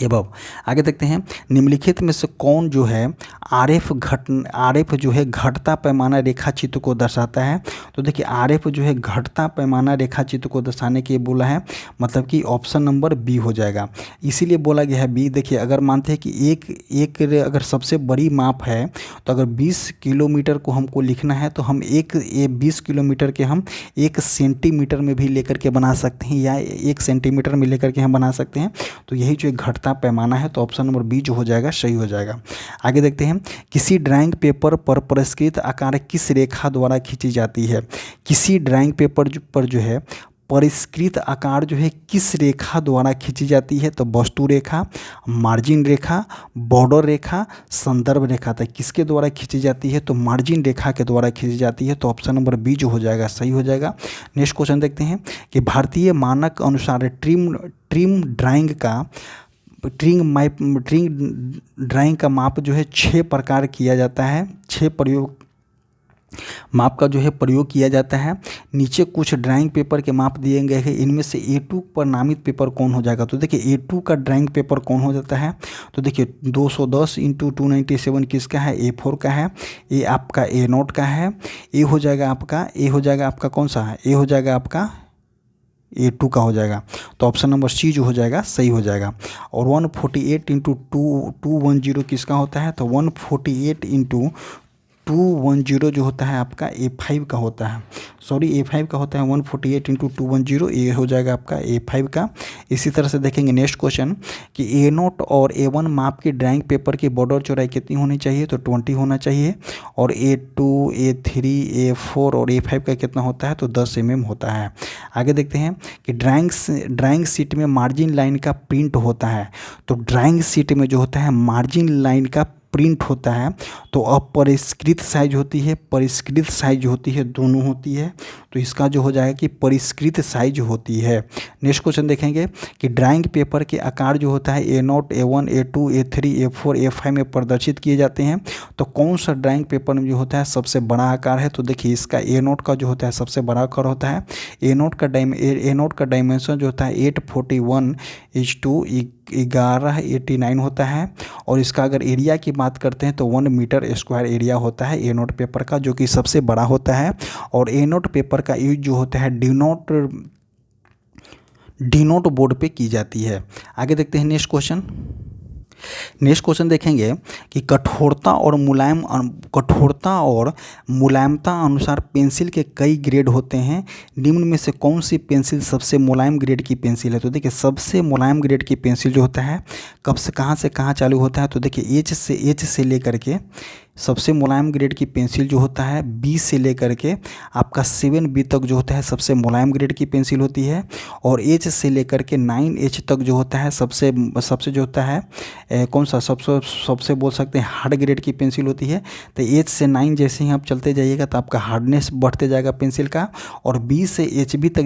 एबव। आगे देखते हैं निम्नलिखित में से कौन जो है आरएफ जो है घटता पैमाना रेखा चित्र को दर्शाता है। तो देखिए आरएफ जो है घटता पैमाना रेखा चित्र को दर्शाने के बोला है, मतलब कि ऑप्शन नंबर बी हो जाएगा। इसीलिए बोला गया है बी। देखिए अगर मानते हैं कि एक अगर सबसे बड़ी माप है, तो अगर 20 किलोमीटर को हमको लिखना है तो हम 20 किलोमीटर के हम 1 सेंटीमीटर में भी लेकर के बना सकते हैं, या 1 सेंटीमीटर में लेकर के हम बना सकते हैं। तो यही जो घटता पैमाना है, तो ऑप्शन नंबर बी जो हो जाएगा सही हो जाएगा। आगे देखते हैं किसी ड्राइंग पेपर पर परिष्कृत आकार किस रेखा द्वारा खींची जाती है। किसी ड्राइंग पेपर पर जो है परिष्कृत आकार जो है किस रेखा द्वारा खींची जाती है, तो वस्तु रेखा, मार्जिन रेखा, बॉर्डर रेखा, संदर्भ रेखा। तो किसके द्वारा खींची जाती है, तो मार्जिन रेखा के द्वारा खींची जाती है। तो ऑप्शन नंबर बी जो हो जाएगा सही हो जाएगा। नेक्स्ट क्वेश्चन देखते हैं कि भारतीय मानक अनुसार ट्रिम ड्राइंग का माप जो है 6 प्रकार किया जाता है, 6 माप का जो है प्रयोग किया जाता है। नीचे कुछ ड्राइंग पेपर के माप दिए गए हैं, इनमें से A2 पर नामित पेपर कौन हो जाएगा। तो देखिए A2 का ड्राइंग पेपर कौन हो जाता है, तो देखिए 210 × 297 किसका है, A4 का है। ये आपका A0 का है। ए हो जाएगा आपका कौन सा है, ए हो जाएगा आपका A2 का हो जाएगा। तो ऑप्शन नंबर सी जो हो जाएगा सही हो जाएगा। और 148 × 210 किसका होता है, तो 148 × 210 जो होता है आपका A5 का होता है, A5 का होता है। 148 × 210 ये हो जाएगा आपका A5 का। इसी तरह से देखेंगे नेक्स्ट क्वेश्चन कि A0 और A1 माप की ड्राइंग पेपर की बॉर्डर चौड़ाई कितनी होनी चाहिए, तो 20 होना चाहिए। और A2, A3, A4 और A5 का कितना होता है, तो 10 mm होता है। आगे देखते हैं कि ड्राइंग शीट में मार्जिन लाइन का प्रिंट होता है। तो ड्राइंग शीट में जो होता है मार्जिन लाइन का प्रिंट होता है, तो अपरिष्कृत साइज होती है, परिष्कृत साइज होती है, दोनों होती है। तो इसका जो हो जाएगा कि परिष्कृत साइज होती है। नेक्स्ट क्वेश्चन देखेंगे कि ड्राइंग पेपर के आकार जो होता है A0, A1, A2, A3, A4, A5 में प्रदर्शित किए जाते हैं। तो कौन सा ड्राइंग पेपर में जो होता है सबसे बड़ा आकार है, तो देखिए इसका A0 का जो होता है सबसे बड़ा आकार होता है। A0 का डायमेंशन जो होता है 841:1189 होता है। और इसका अगर एरिया की बात करते हैं तो 1 मीटर स्क्वायर एरिया होता है A0 पेपर का, जो कि सबसे बड़ा होता है। और A0 पेपर का यूज जो होता है डी नोट बोर्ड पे की जाती है। आगे देखते हैं नेक्स्ट क्वेश्चन नेक्स्ट क्वेश्चन देखेंगे कि कठोरता और मुलायमता अनुसार पेंसिल के कई ग्रेड होते हैं, निम्न में से कौन सी पेंसिल सबसे मुलायम ग्रेड की पेंसिल है। तो देखिए सबसे मुलायम ग्रेड की पेंसिल जो होता है कब से कहाँ चालू होता है, तो देखिए एच से लेकर के सबसे मुलायम ग्रेड की पेंसिल जो होता है बी से लेकर के आपका 7B तक जो होता है सबसे मुलायम ग्रेड की पेंसिल होती है, और एच से लेकर के 9H तक जो होता है सबसे जो होता है कौन सा सबसे बोल सकते हैं हार्ड ग्रेड की पेंसिल होती है। तो एच से 9 जैसे ही आप चलते जाइएगा तो आपका हार्डनेस बढ़ते जाएगा पेंसिल का, और बी से HB तक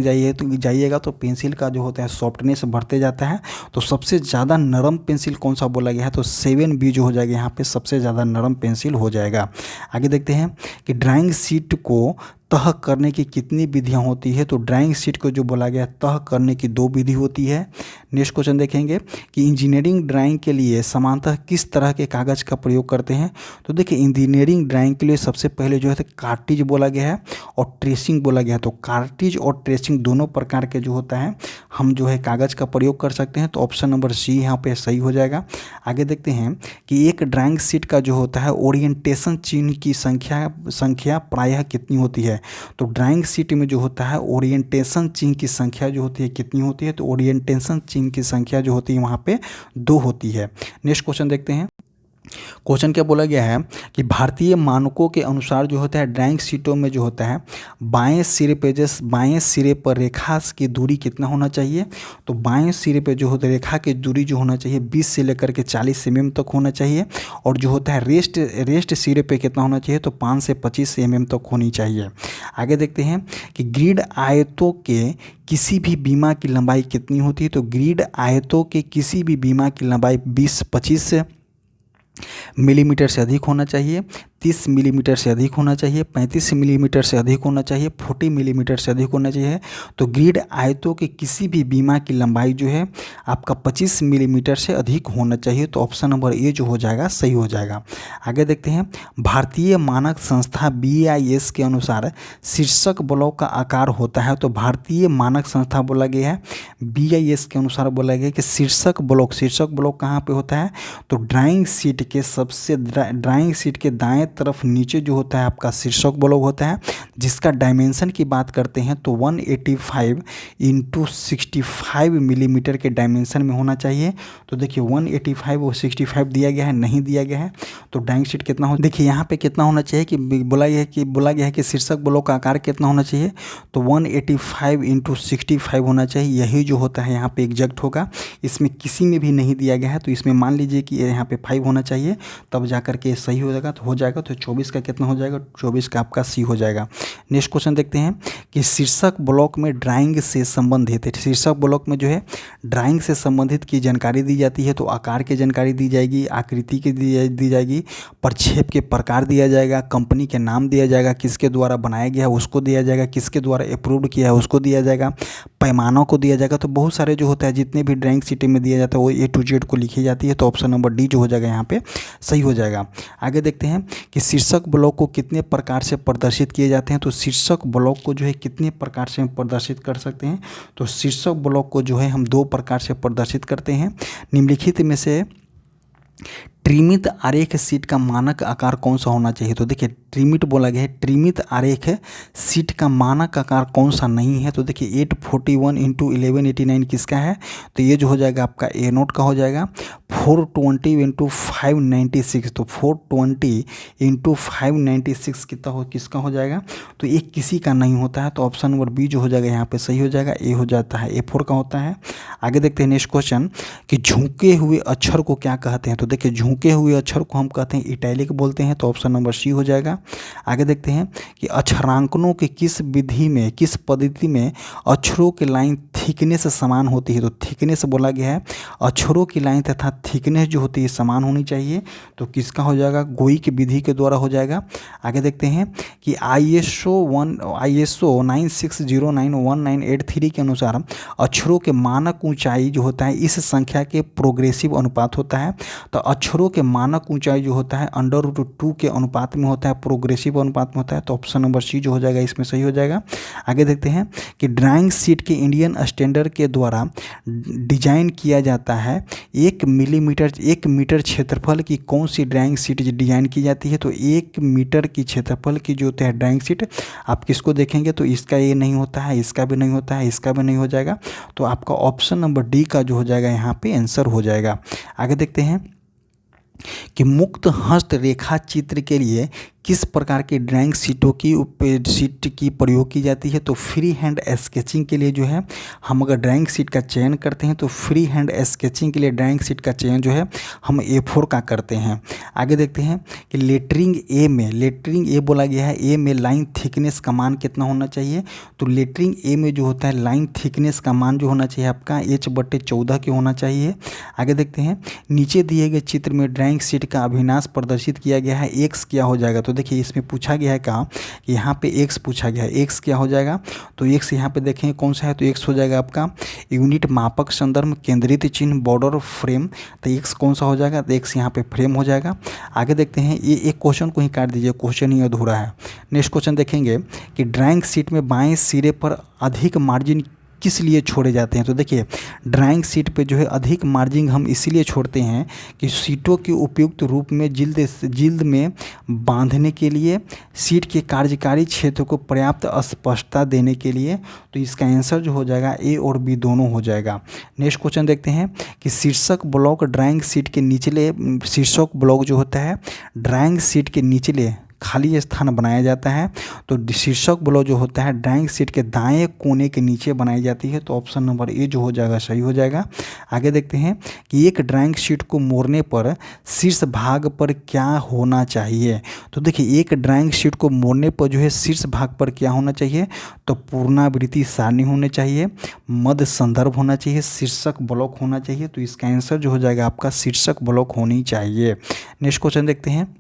जाइएगा तो पेंसिल का जो होता है सॉफ्टनेस बढ़ते जाता है। तो सबसे ज़्यादा नरम पेंसिल कौन सा बोला गया है, तो 7B जो हो जाएगा यहाँ पे सबसे ज़्यादा नरम पेंसिल हो जाएगा। आगे देखते हैं कि ड्राइंग शीट को तह करने की कितनी विधियां होती है। तो ड्राइंग शीट को जो बोला गया तह करने की 2 विधि होती है। नेक्स्ट क्वेश्चन देखेंगे कि इंजीनियरिंग ड्राइंग के लिए सामान्यतः किस तरह के कागज़ का प्रयोग करते हैं। तो देखिए इंजीनियरिंग ड्राइंग के लिए सबसे पहले जो है तो कार्टिज बोला गया है और ट्रेसिंग बोला गया है। तो कार्टिज और ट्रेसिंग दोनों प्रकार के जो होता है हम जो है कागज़ का प्रयोग कर सकते हैं। तो ऑप्शन नंबर सी यहाँ पे सही हो जाएगा। आगे देखते हैं कि एक ड्राइंग शीट का जो होता है ओरिएंटेशन चिन्ह की संख्या प्रायः कितनी होती है। तो ड्राइंग शीट में जो होता है ओरिएंटेशन चिन्ह की संख्या जो होती है कितनी होती है, तो ओरिएंटेशन चिन्ह की संख्या जो होती है वहाँ पे 2 होती है। नेक्स्ट क्वेश्चन देखते हैं। क्वेश्चन क्या बोला गया है कि भारतीय मानकों के अनुसार जो होता है ड्राइंग शीटों में जो होता है बाएं सिरे पर रेखा की दूरी कितना होना चाहिए। तो बाएं सिरे पे जो होता है रेखा की दूरी जो होना चाहिए 20 से लेकर के 40 mm तक होना चाहिए, और जो होता है रेस्ट सिरे पे कितना होना चाहिए, तो 5 से 25 mm तक होनी चाहिए। आगे देखते हैं कि ग्रिड आयतों के किसी भी बीमा की लंबाई कितनी होती है। तो ग्रिड आयतों के किसी भी बीमा की लंबाई 20-25 मिलीमीटर से अधिक होना चाहिए, 30 मिलीमीटर से अधिक होना चाहिए, 35 मिलीमीटर से अधिक होना चाहिए, 40 मिलीमीटर से अधिक होना चाहिए। तो ग्रिड आयतों के किसी भी बीमा की लंबाई जो है आपका 25 मिलीमीटर से अधिक होना चाहिए। तो ऑप्शन नंबर ए जो हो जाएगा सही हो जाएगा। आगे देखते हैं भारतीय मानक संस्था BIS के अनुसार शीर्षक ब्लॉक का आकार होता है। तो भारतीय मानक संस्था बोला गया है BIS के अनुसार बोला गया कि शीर्षक ब्लॉक कहाँ पे होता है, तो ड्राइंग शीट के दाएं तरफ नीचे जो होता है आपका शीर्षक ब्लॉक होता है, जिसका डायमेंशन की बात करते हैं तो 185x65 मिलीमीटर के डायमेंशन में होना चाहिए। तो देखिए 185 और 65 दिया गया है, नहीं दिया गया है। तो ड्राइंग शीट कितना हो, देखिए यहाँ पे कितना होना चाहिए कि बोला गया है कि शीर्षक ब्लॉक का आकार कितना होना चाहिए, तो 185x65 होना चाहिए। यही जो होता है यहाँ पे एग्जैक्ट होगा, इसमें किसी में भी नहीं दिया गया है। तो इसमें मान लीजिए कि यहाँ पे 5 होना चाहिए, तब जा करके सही हो जाएगा। तो 24 का कितना हो जाएगा, 24 का आपका सी हो जाएगा। नेक्स्ट क्वेश्चन देखते हैं कि शीर्षक ब्लॉक में ड्राइंग से संबंधित शीर्षक ब्लॉक में जो है ड्राइंग से संबंधित की जानकारी दी जाती है। तो आकार की जानकारी दी जाएगी, आकृति की दी जाएगी, प्रक्षेप के प्रकार दिया जाएगा, कंपनी के नाम दिया जाएगा, किसके द्वारा बनाया गया है उसको दिया जाएगा, किसके द्वारा अप्रूव्ड किया है उसको दिया जाएगा, पैमानों को दिया जाएगा। तो बहुत सारे जो होता है जितने भी ड्राइंग शीट में दिया जाता है वो A to Z को लिखी जाती है। तो ऑप्शन नंबर डी जो हो जाएगा यहाँ पे सही हो जाएगा। आगे देखते हैं कि शीर्षक ब्लॉक को कितने प्रकार से प्रदर्शित किए जाते हैं। तो शीर्षक ब्लॉक को जो है कितने प्रकार से हम प्रदर्शित कर सकते हैं। तो शीर्षक ब्लॉक को जो है हम 2 प्रकार से प्रदर्शित करते हैं। निम्नलिखित में से ट्रिमित आरेख शीट का मानक आकार कौन सा होना चाहिए। तो देखिए ट्रिमिट बोला गया है, ट्रिमित आरेख शीट का मानक आकार कौन सा नहीं है। तो देखिए 841x1189 किसका है, तो ये जो हो जाएगा आपका A नोट का हो जाएगा। 420x596, तो 420x596 किसका हो जाएगा, तो एक किसी का नहीं होता है। तो ऑप्शन नंबर बी जो हो जाएगा यहाँ पे सही हो जाएगा, ए हो जाता है, A4 का होता है। आगे देखते हैं नेक्स्ट क्वेश्चन कि झुके हुए अक्षर को क्या कहते हैं। तो देखिए झुके हुए अक्षर को हम कहते हैं इटैलिक बोलते हैं। तो ऑप्शन नंबर सी हो जाएगा। आगे देखते हैं कि अक्षरांकनों के किस पद्धति में अक्षरों की लाइन थिकनेस समान होती है। तो थिकनेस बोला गया है अक्षरों की लाइन तथा थिकनेस जो होती है समान होनी चाहिए। तो किसका हो जाएगा, गोई की विधि के द्वारा हो जाएगा। आगे देखते हैं कि ISO 96091983 के अनुसार अक्षरों के मानक ऊंचाई जो होता है इस संख्या के प्रोग्रेसिव अनुपात होता है। तो अक्षरों के मानक ऊंचाई जो होता है √2 के अनुपात में होता है, प्रोग्रेसिव अनुपात में होता है। तो ऑप्शन नंबर सी जो हो जाएगा इसमें सही हो जाएगा। आगे देखते हैं कि ड्राइंग शीट के इंडियन स्टैंडर्ड के द्वारा डिजाइन किया जाता है 1 मीटर क्षेत्रफल की कौन सी ड्राइंग शीट डिजाइन की जाती है। तो 1 मीटर की क्षेत्रफल की जो होता है ड्राइंग शीट, आप किसको देखेंगे तो इसका ये नहीं होता है, इसका भी नहीं होता है, इसका भी नहीं हो जाएगा। तो आपका ऑप्शन नंबर डी का जो हो जाएगा यहाँ पे आंसर हो जाएगा। आगे देखते हैं कि मुक्त हस्त रेखा चित्र के लिए किस प्रकार की ड्राइंग शीट की प्रयोग की जाती है। तो फ्री हैंड स्केचिंग के लिए जो है हम अगर ड्राइंग शीट का चयन करते हैं तो फ्री हैंड स्केचिंग के लिए ड्राइंग शीट का चयन जो है हम A4 का करते हैं। आगे देखते हैं कि लेटरिंग ए बोला गया है, ए में लाइन थिकनेस का मान कितना होना चाहिए। तो लेटरिंग ए में जो होता है लाइन थिकनेस का मान जो होना चाहिए आपका H/14 के होना चाहिए। आगे देखते हैं नीचे दिए गए चित्र में ड्राइंग शीट का अभिन्यास प्रदर्शित किया गया है, एक्स क्या हो जाएगा। तो देखिए इसमें पूछा गया है कहाँ कि यहाँ पे एक्स पूछा गया है, एक्स क्या हो जाएगा। तो एक्स यहाँ पे देखेंगे कौन सा है, तो एक्स हो जाएगा आपका यूनिट, मापक, संदर्भ, केंद्रित चिन्ह, बॉर्डर, फ्रेम। तो एक्स कौन सा हो जाएगा, तो एक्स यहाँ पे फ्रेम हो जाएगा। आगे देखते हैं ये एक क्वेश्चन को ही काट दीजिए, क्वेश्चन ही अधूरा है। नेक्स्ट क्वेश्चन देखेंगे कि ड्राइंग शीट में बाएं सिरे पर अधिक मार्जिन किस लिए छोड़े जाते हैं। तो देखिए ड्राइंग शीट पे जो है अधिक मार्जिन हम इसीलिए छोड़ते हैं कि शीटों के उपयुक्त रूप में जिल्द में बांधने के लिए, शीट के कार्यकारी क्षेत्र को पर्याप्त स्पष्टता देने के लिए। तो इसका आंसर जो हो जाएगा ए और बी दोनों हो जाएगा। नेक्स्ट क्वेश्चन देखते हैं कि शीर्षक ब्लॉक ड्राइंग शीट के निचले, शीर्षक ब्लॉक जो होता है ड्राइंग शीट के निचले खाली स्थान बनाया जाता है। तो शीर्षक ब्लॉक जो होता है ड्राइंग शीट के दाएं कोने के नीचे बनाई जाती है। तो ऑप्शन नंबर ए जो हो जाएगा सही हो जाएगा। आगे देखते हैं कि एक ड्राइंग शीट को मोड़ने पर शीर्ष भाग पर क्या होना चाहिए। तो देखिए एक ड्राइंग शीट को मोड़ने पर जो है शीर्ष भाग पर क्या होना चाहिए, तो पुनरावृत्ति सारणी होनी चाहिए, मध्य संदर्भ होना चाहिए, शीर्षक ब्लॉक होना चाहिए। तो इसका आंसर जो हो जाएगा आपका शीर्षक ब्लॉक होनी चाहिए। नेक्स्ट क्वेश्चन देखते हैं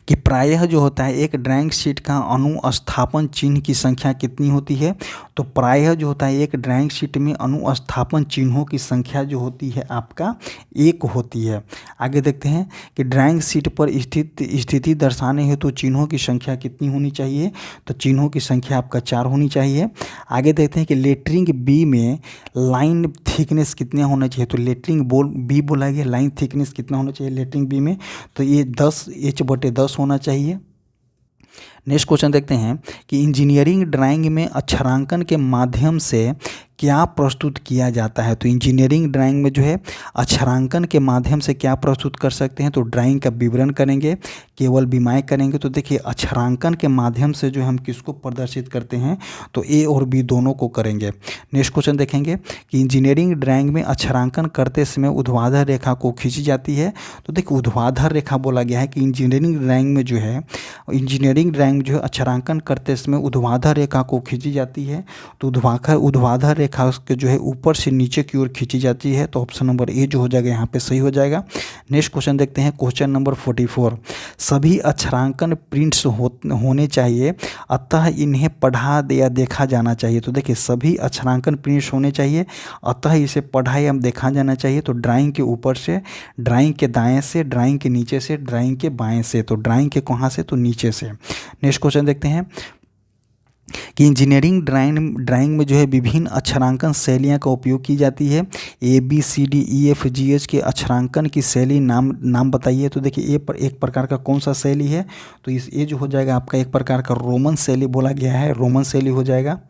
कि प्रायः जो होता है एक ड्राइंग शीट का अनुस्थापन चिन्ह की संख्या कितनी होती है। तो प्रायः जो होता है एक ड्राइंग शीट में अनुस्थापन चिन्हों की संख्या जो होती है आपका 1 होती है। आगे देखते हैं कि ड्राइंग शीट पर स्थिति दर्शाने हेतु चिन्हों की संख्या कितनी होनी चाहिए। तो चिन्हों की संख्या आपका 4 होनी चाहिए। आगे देखते हैं कि लेटरिंग बी में लाइन थिकनेस कितना होना चाहिए। तो लेटरिंग बी बोला गया, लाइन थिकनेस कितना होना चाहिए लेटरिंग बी में, तो ये 10H/10 होना चाहिए। नेक्स्ट क्वेश्चन देखते हैं कि इंजीनियरिंग ड्राइंग में अक्षरांकन के माध्यम से क्या प्रस्तुत किया जाता है। तो इंजीनियरिंग ड्राइंग में जो है अक्षरांकन के माध्यम से क्या प्रस्तुत कर सकते हैं। तो ड्राइंग का विवरण करेंगे, केवल बीमाएँ करेंगे। तो देखिए अक्षरांकन के माध्यम से जो हम किसको प्रदर्शित करते हैं, तो ए और बी दोनों को करेंगे। नेक्स्ट क्वेश्चन देखेंगे कि इंजीनियरिंग ड्राइंग में अक्षरांकन करते समय ऊर्ध्वाधर रेखा को खींची जाती है। तो देखिए ऊर्ध्वाधर रेखा बोला गया है कि इंजीनियरिंग ड्राइंग में जो है अक्षरांकन करते समय ऊर्ध्वाधर रेखा को खींची जाती है। तो ऊर्ध्वाधर रेखा उसके जो है ऊपर से नीचे की ओर खींची जाती है। तो ऑप्शन नंबर ए जो हो जाएगा यहाँ पे सही हो जाएगा। नेक्स्ट क्वेश्चन देखते हैं क्वेश्चन नंबर 44, सभी अक्षरांकन प्रिंट्स होने चाहिए, अतः इन्हें पढ़ा या देखा जाना चाहिए। तो देखिए सभी अक्षरांकन प्रिंट्स होने चाहिए, अतः इसे पढ़ा या देखा जाना चाहिए। तो ड्राइंग के ऊपर से, ड्राइंग के दाएं से, ड्राइंग के नीचे से, ड्राइंग के बाएं से। तो ड्राइंग के कहाँ से, तो नीचे से। नेक्स्ट क्वेश्चन देखते हैं कि इंजीनियरिंग ड्राइंग में जो है विभिन्न अक्षरांकन शैलियाँ का उपयोग की जाती है। ABCDEFGH के अक्षरांकन की शैली नाम बताइए। तो देखिए एक प्रकार का कौन सा शैली है, तो ये जो हो जाएगा आपका एक प्रकार का रोमन शैली बोला गया है, रोमन शैली हो जाएगा।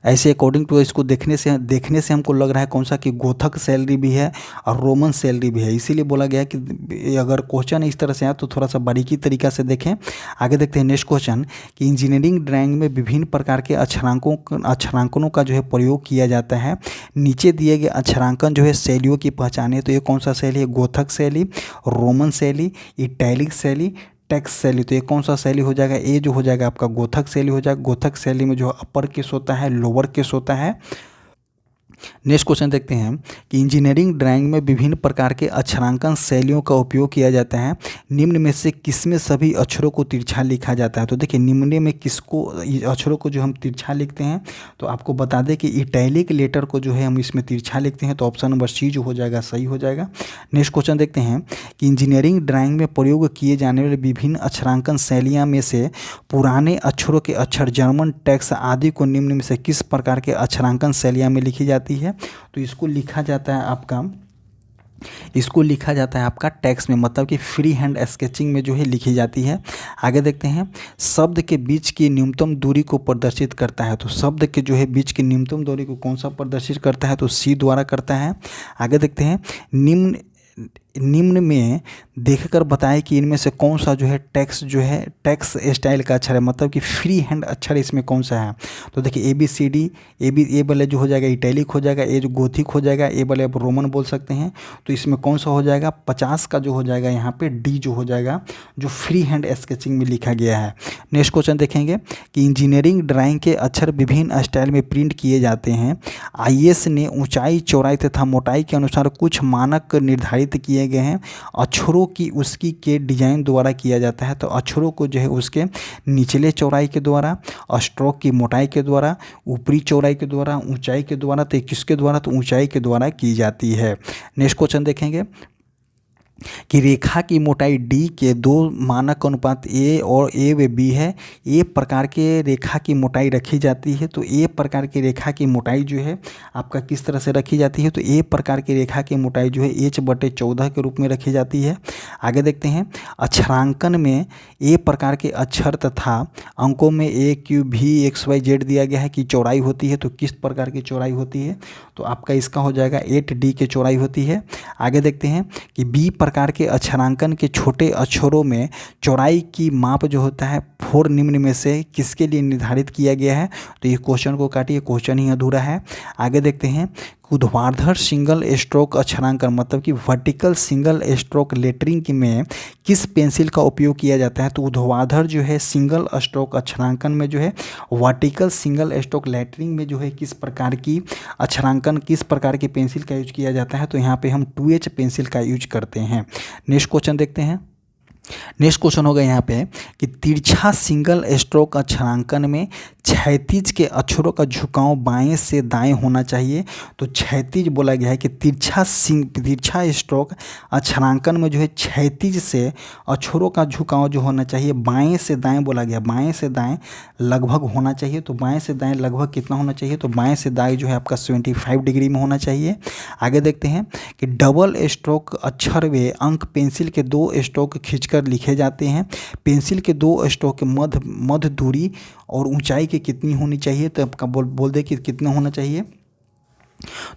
ऐसे अकॉर्डिंग टू इसको देखने से हमको लग रहा है कौन सा कि गोथक शैली भी है और रोमन शैली भी है, इसीलिए बोला गया है कि अगर क्वेश्चन इस तरह से आए तो थोड़ा सा बारीकी तरीका से देखें। आगे देखते हैं नेक्स्ट क्वेश्चन कि इंजीनियरिंग ड्राइंग में विभिन्न प्रकार के अक्षरांकनों का जो है प्रयोग किया जाता है। नीचे दिए गए अक्षरांकन जो है शैलियों की पहचान है। तो ये कौन सा शैली है, गोथक शैली, रोमन शैली, इटैलिक शैली, टेक्स्ट शैली। तो ये कौन सा शैली हो जाएगा, ए जो हो जाएगा आपका गोथक शैली हो जाएगा। गोथक शैली में जो अपर केस होता है, लोअर केस होता है। नेक्स्ट क्वेश्चन देखते हैं कि इंजीनियरिंग ड्राइंग में विभिन्न प्रकार के अक्षरांकन शैलियों का उपयोग किया जाता है, निम्न में से किसमें सभी अक्षरों को तिरछा लिखा जाता है। तो देखिए निम्न में किसको अक्षरों को जो हम तिरछा लिखते हैं, तो आपको बता दें कि इटैलिक लेटर को जो है हम इसमें तिरछा लिखते हैं, तो ऑप्शन नंबर सी जो हो जाएगा सही हो जाएगा। नेक्स्ट क्वेश्चन देखते हैं कि इंजीनियरिंग ड्राइंग में प्रयोग किए जाने वाले विभिन्न अक्षरांकन शैलियाँ में से पुराने अक्षरों के अक्षर, जर्मन टेक्स्ट आदि को निम्न में से किस प्रकार के अक्षरांकन शैलियाँ में लिखी जाती है। तो इसको लिखा जाता है आपका टेक्स्ट में, मतलब कि फ्री हैंड स्केचिंग में जो है लिखी जाती है। आगे देखते हैं शब्द के बीच की न्यूनतम दूरी को प्रदर्शित करता है। तो शब्द के जो है बीच की न्यूनतम दूरी को कौन सा प्रदर्शित करता है, तो सी द्वारा करता है। आगे देखते हैं निम्न में देखकर बताएं कि इनमें से कौन सा जो है टेक्स्ट स्टाइल का अक्षर है, मतलब कि फ्री हैंड अक्षर इसमें कौन सा है। तो देखिए ABCD, ए वाले जो हो जाएगा इटैलिक हो जाएगा, ए जो गोथिक हो जाएगा, ए वाले आप रोमन बोल सकते हैं। तो इसमें कौन सा हो जाएगा 50 का जो हो जाएगा यहाँ पे डी जो हो जाएगा, जो फ्री हैंड स्केचिंग में लिखा गया है। नेक्स्ट क्वेश्चन देखेंगे कि इंजीनियरिंग ड्राइंग के अक्षर विभिन्न स्टाइल में प्रिंट किए जाते हैं। IS ने ऊंचाई, चौड़ाई तथा मोटाई के अनुसार कुछ मानक निर्धारित किए गए हैं। अक्षरों की उसकी के डिजाइन द्वारा किया जाता है। तो अक्षरों को जो है उसके निचले चौड़ाई के द्वारा, स्ट्रोक की मोटाई के द्वारा, ऊपरी चौड़ाई के द्वारा, ऊंचाई के द्वारा, तो किसके द्वारा, तो ऊंचाई के द्वारा की जाती है। नेक्स्ट क्वेश्चन देखेंगे कि रेखा की मोटाई डी के दो मानक अनुपात ए और ए व बी है। ए प्रकार के रेखा की मोटाई रखी जाती है। तो ए प्रकार की रेखा की मोटाई जो है आपका किस तरह से रखी जाती है, तो ए प्रकार की रेखा की मोटाई जो है H/14 के रूप में रखी जाती है। आगे देखते हैं अक्षरांकन में ए प्रकार के अक्षर तथा अंकों में AQV XYZ दिया गया है कि चौड़ाई होती है। तो किस प्रकार की चौड़ाई होती है, तो आपका इसका हो जाएगा 8D की चौड़ाई होती है। आगे देखते हैं कि बी प्रकार के अक्षरांकन के छोटे अक्षरों में चौड़ाई की माप जो होता है 4 निम्न में से किसके लिए निर्धारित किया गया है। तो ये क्वेश्चन को काटिए, क्वेश्चन ही अधूरा है। आगे देखते हैं ऊर्ध्वाधर सिंगल स्ट्रोक अक्षरांकन, मतलब कि वर्टिकल सिंगल स्ट्रोक लेटरिंग में किस पेंसिल का उपयोग किया जाता है। तो ऊर्ध्वाधर जो है सिंगल स्ट्रोक अक्षरांकन में जो है, वर्टिकल सिंगल स्ट्रोक लेटरिंग में जो है किस प्रकार की अक्षरांकन, किस प्रकार की पेंसिल का यूज किया जाता है। तो यहाँ पे हम 2H पेंसिल का यूज करते हैं। नेक्स्ट क्वेश्चन देखते हैं। नेक्स्ट क्वेश्चन होगा यहाँ पे कि तिरछा सिंगल स्ट्रोक अक्षरांकन में क्षैतिज के अक्षरों का झुकाव बाएं से दाएं होना चाहिए। तो क्षैतिज बोला गया है कि तिरछा स्ट्रोक अक्षरांकन में जो है क्षैतिज से अक्षरों का झुकाव जो होना चाहिए बाएं से दाएं बोला गया, बाएं से दाएं लगभग होना चाहिए। तो बाएं से दाएं लगभग कितना होना चाहिए, तो बाएं से दाएं जो है आपका 75 डिग्री में होना चाहिए। आगे देखते हैं कि डबल स्ट्रोक अक्षर व अंक पेंसिल के 2 स्ट्रोक खींचकर लिखे जाते हैं। पेंसिल के 2 स्ट्रोक के मध्य दूरी और ऊंचाई की कितनी होनी चाहिए, तो आपका बोल दे कि कितना होना चाहिए।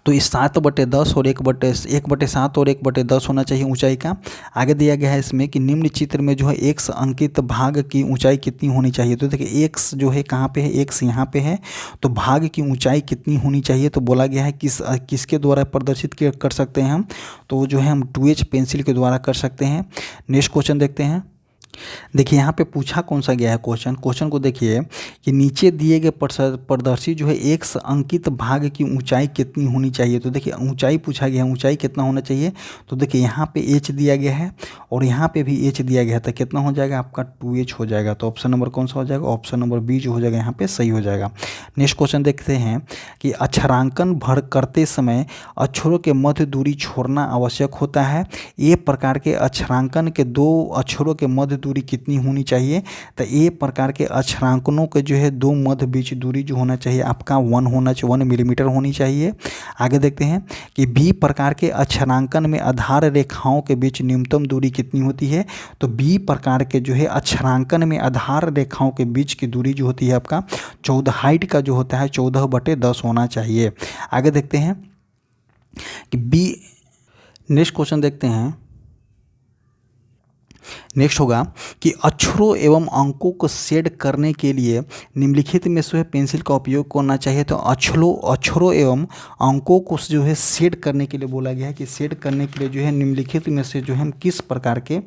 तो इस 7/10 और 1/7 और 1/10 होना चाहिए ऊंचाई का। आगे दिया गया है इसमें कि निम्न चित्र में जो है x अंकित भाग की ऊंचाई कितनी होनी चाहिए। तो देखिए x जो है कहाँ पे है, x यहाँ पे है। तो भाग की ऊंचाई कितनी होनी चाहिए, तो बोला गया है किसके द्वारा प्रदर्शित कर सकते हैं हम, तो जो है हम 2H पेंसिल के द्वारा कर सकते हैं। नेक्स्ट क्वेश्चन देखते हैं। देखिए यहाँ पे पूछा कौन सा गया है क्वेश्चन को देखिए कि नीचे दिए गए प्रदर्शित जो है x अंकित भाग की ऊंचाई कितनी होनी चाहिए। तो देखिए ऊंचाई पूछा गया है, ऊंचाई कितना होना चाहिए। तो देखिए यहाँ पे h दिया गया है और यहाँ पे भी h दिया गया है, तो कितना हो जाएगा आपका 2H हो जाएगा। तो ऑप्शन नंबर कौन सा हो जाएगा, ऑप्शन नंबर बी जो हो जाएगा यहाँ पे सही हो जाएगा। नेक्स्ट क्वेश्चन देखते हैं कि अक्षरांकन भर करते समय अक्षरों के मध्य दूरी छोड़ना आवश्यक होता है। ए प्रकार के अक्षरांकन के 2 अक्षरों के मध्य दूरी कितनी होनी चाहिए, तो ए प्रकार के अक्षरांकनों के जो है 2 मध्य बीच दूरी जो होना चाहिए आपका 1 मिलीमीटर होनी चाहिए। आगे देखते हैं कि बी प्रकार के अक्षरांकन में आधार रेखाओं के बीच न्यूनतम दूरी कितनी होती है। तो बी प्रकार के जो है अक्षरांकन में आधार रेखाओं के बीच की दूरी जो होती है आपका 14 हाइट का जो होता है 14/10 होना चाहिए। आगे देखते हैं कि बी नेक्स्ट क्वेश्चन देखते हैं। नेक्स्ट होगा कि अक्षरों एवं अंकों को शेड करने के लिए निम्नलिखित में से पेंसिल का उपयोग करना चाहिए। तो अक्षरों एवं अंकों को जो है शेड करने के लिए बोला गया है कि शेड करने के लिए जो है निम्नलिखित में से जो है हम किस प्रकार के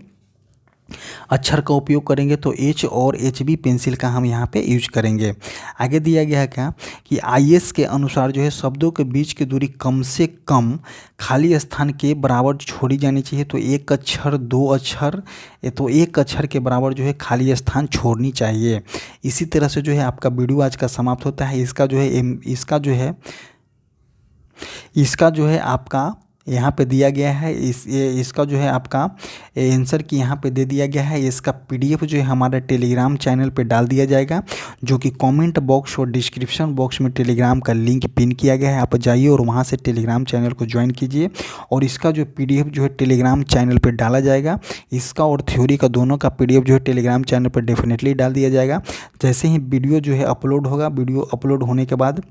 अक्षर का उपयोग करेंगे तो एच और HB पेंसिल का हम यहाँ पे यूज करेंगे। आगे दिया गया है क्या कि IS के अनुसार जो है शब्दों के बीच की दूरी कम से कम खाली स्थान के बराबर छोड़ी जानी चाहिए। तो एक अक्षर, दो अक्षर, तो एक अक्षर के बराबर जो है खाली स्थान छोड़नी चाहिए। इसी तरह से जो है आपका वीडियो आज का समाप्त होता है। इसका जो है आपका यहाँ पे दिया गया है, इसका जो है आपका आंसर की यहाँ पे दे दिया गया है। इसका PDF जो है हमारे टेलीग्राम चैनल पे डाल दिया जाएगा, जो कि कमेंट बॉक्स और डिस्क्रिप्शन बॉक्स में टेलीग्राम का लिंक पिन किया गया है। आप जाइए और वहाँ से टेलीग्राम चैनल को ज्वाइन कीजिए और इसका जो PDF जो है टेलीग्राम चैनल पर डाला जाएगा। इसका और थ्योरी का दोनों का PDF जो है टेलीग्राम चैनल पर डेफिनेटली डाल दिया जाएगा। जैसे ही वीडियो जो है अपलोड होगा, वीडियो अपलोड होने के बाद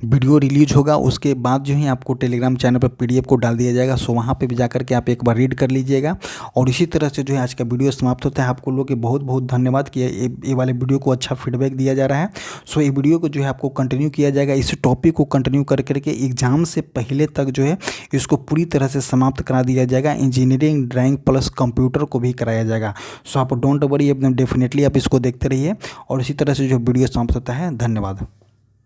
वीडियो रिलीज होगा, उसके बाद जो है आपको टेलीग्राम चैनल पर PDF को डाल दिया जाएगा। सो वहाँ पे भी जाकर के आप एक बार रीड कर लीजिएगा। और इसी तरह से जो है आज का वीडियो समाप्त होता है। आपको लोग के बहुत बहुत धन्यवाद कि ये वाले वीडियो को अच्छा फीडबैक दिया जा रहा है। सो ये वीडियो को जो है आपको कंटिन्यू किया जाएगा। इस टॉपिक को कंटिन्यू कर करके एग्जाम से पहले तक जो है इसको पूरी तरह से समाप्त करा दिया जाएगा। इंजीनियरिंग ड्राइंग प्लस कंप्यूटर को भी कराया जाएगा। सो आप डोंट वरी, एकदम डेफिनेटली आप इसको देखते रहिए। और इसी तरह से जो वीडियो समाप्त होता है। धन्यवाद।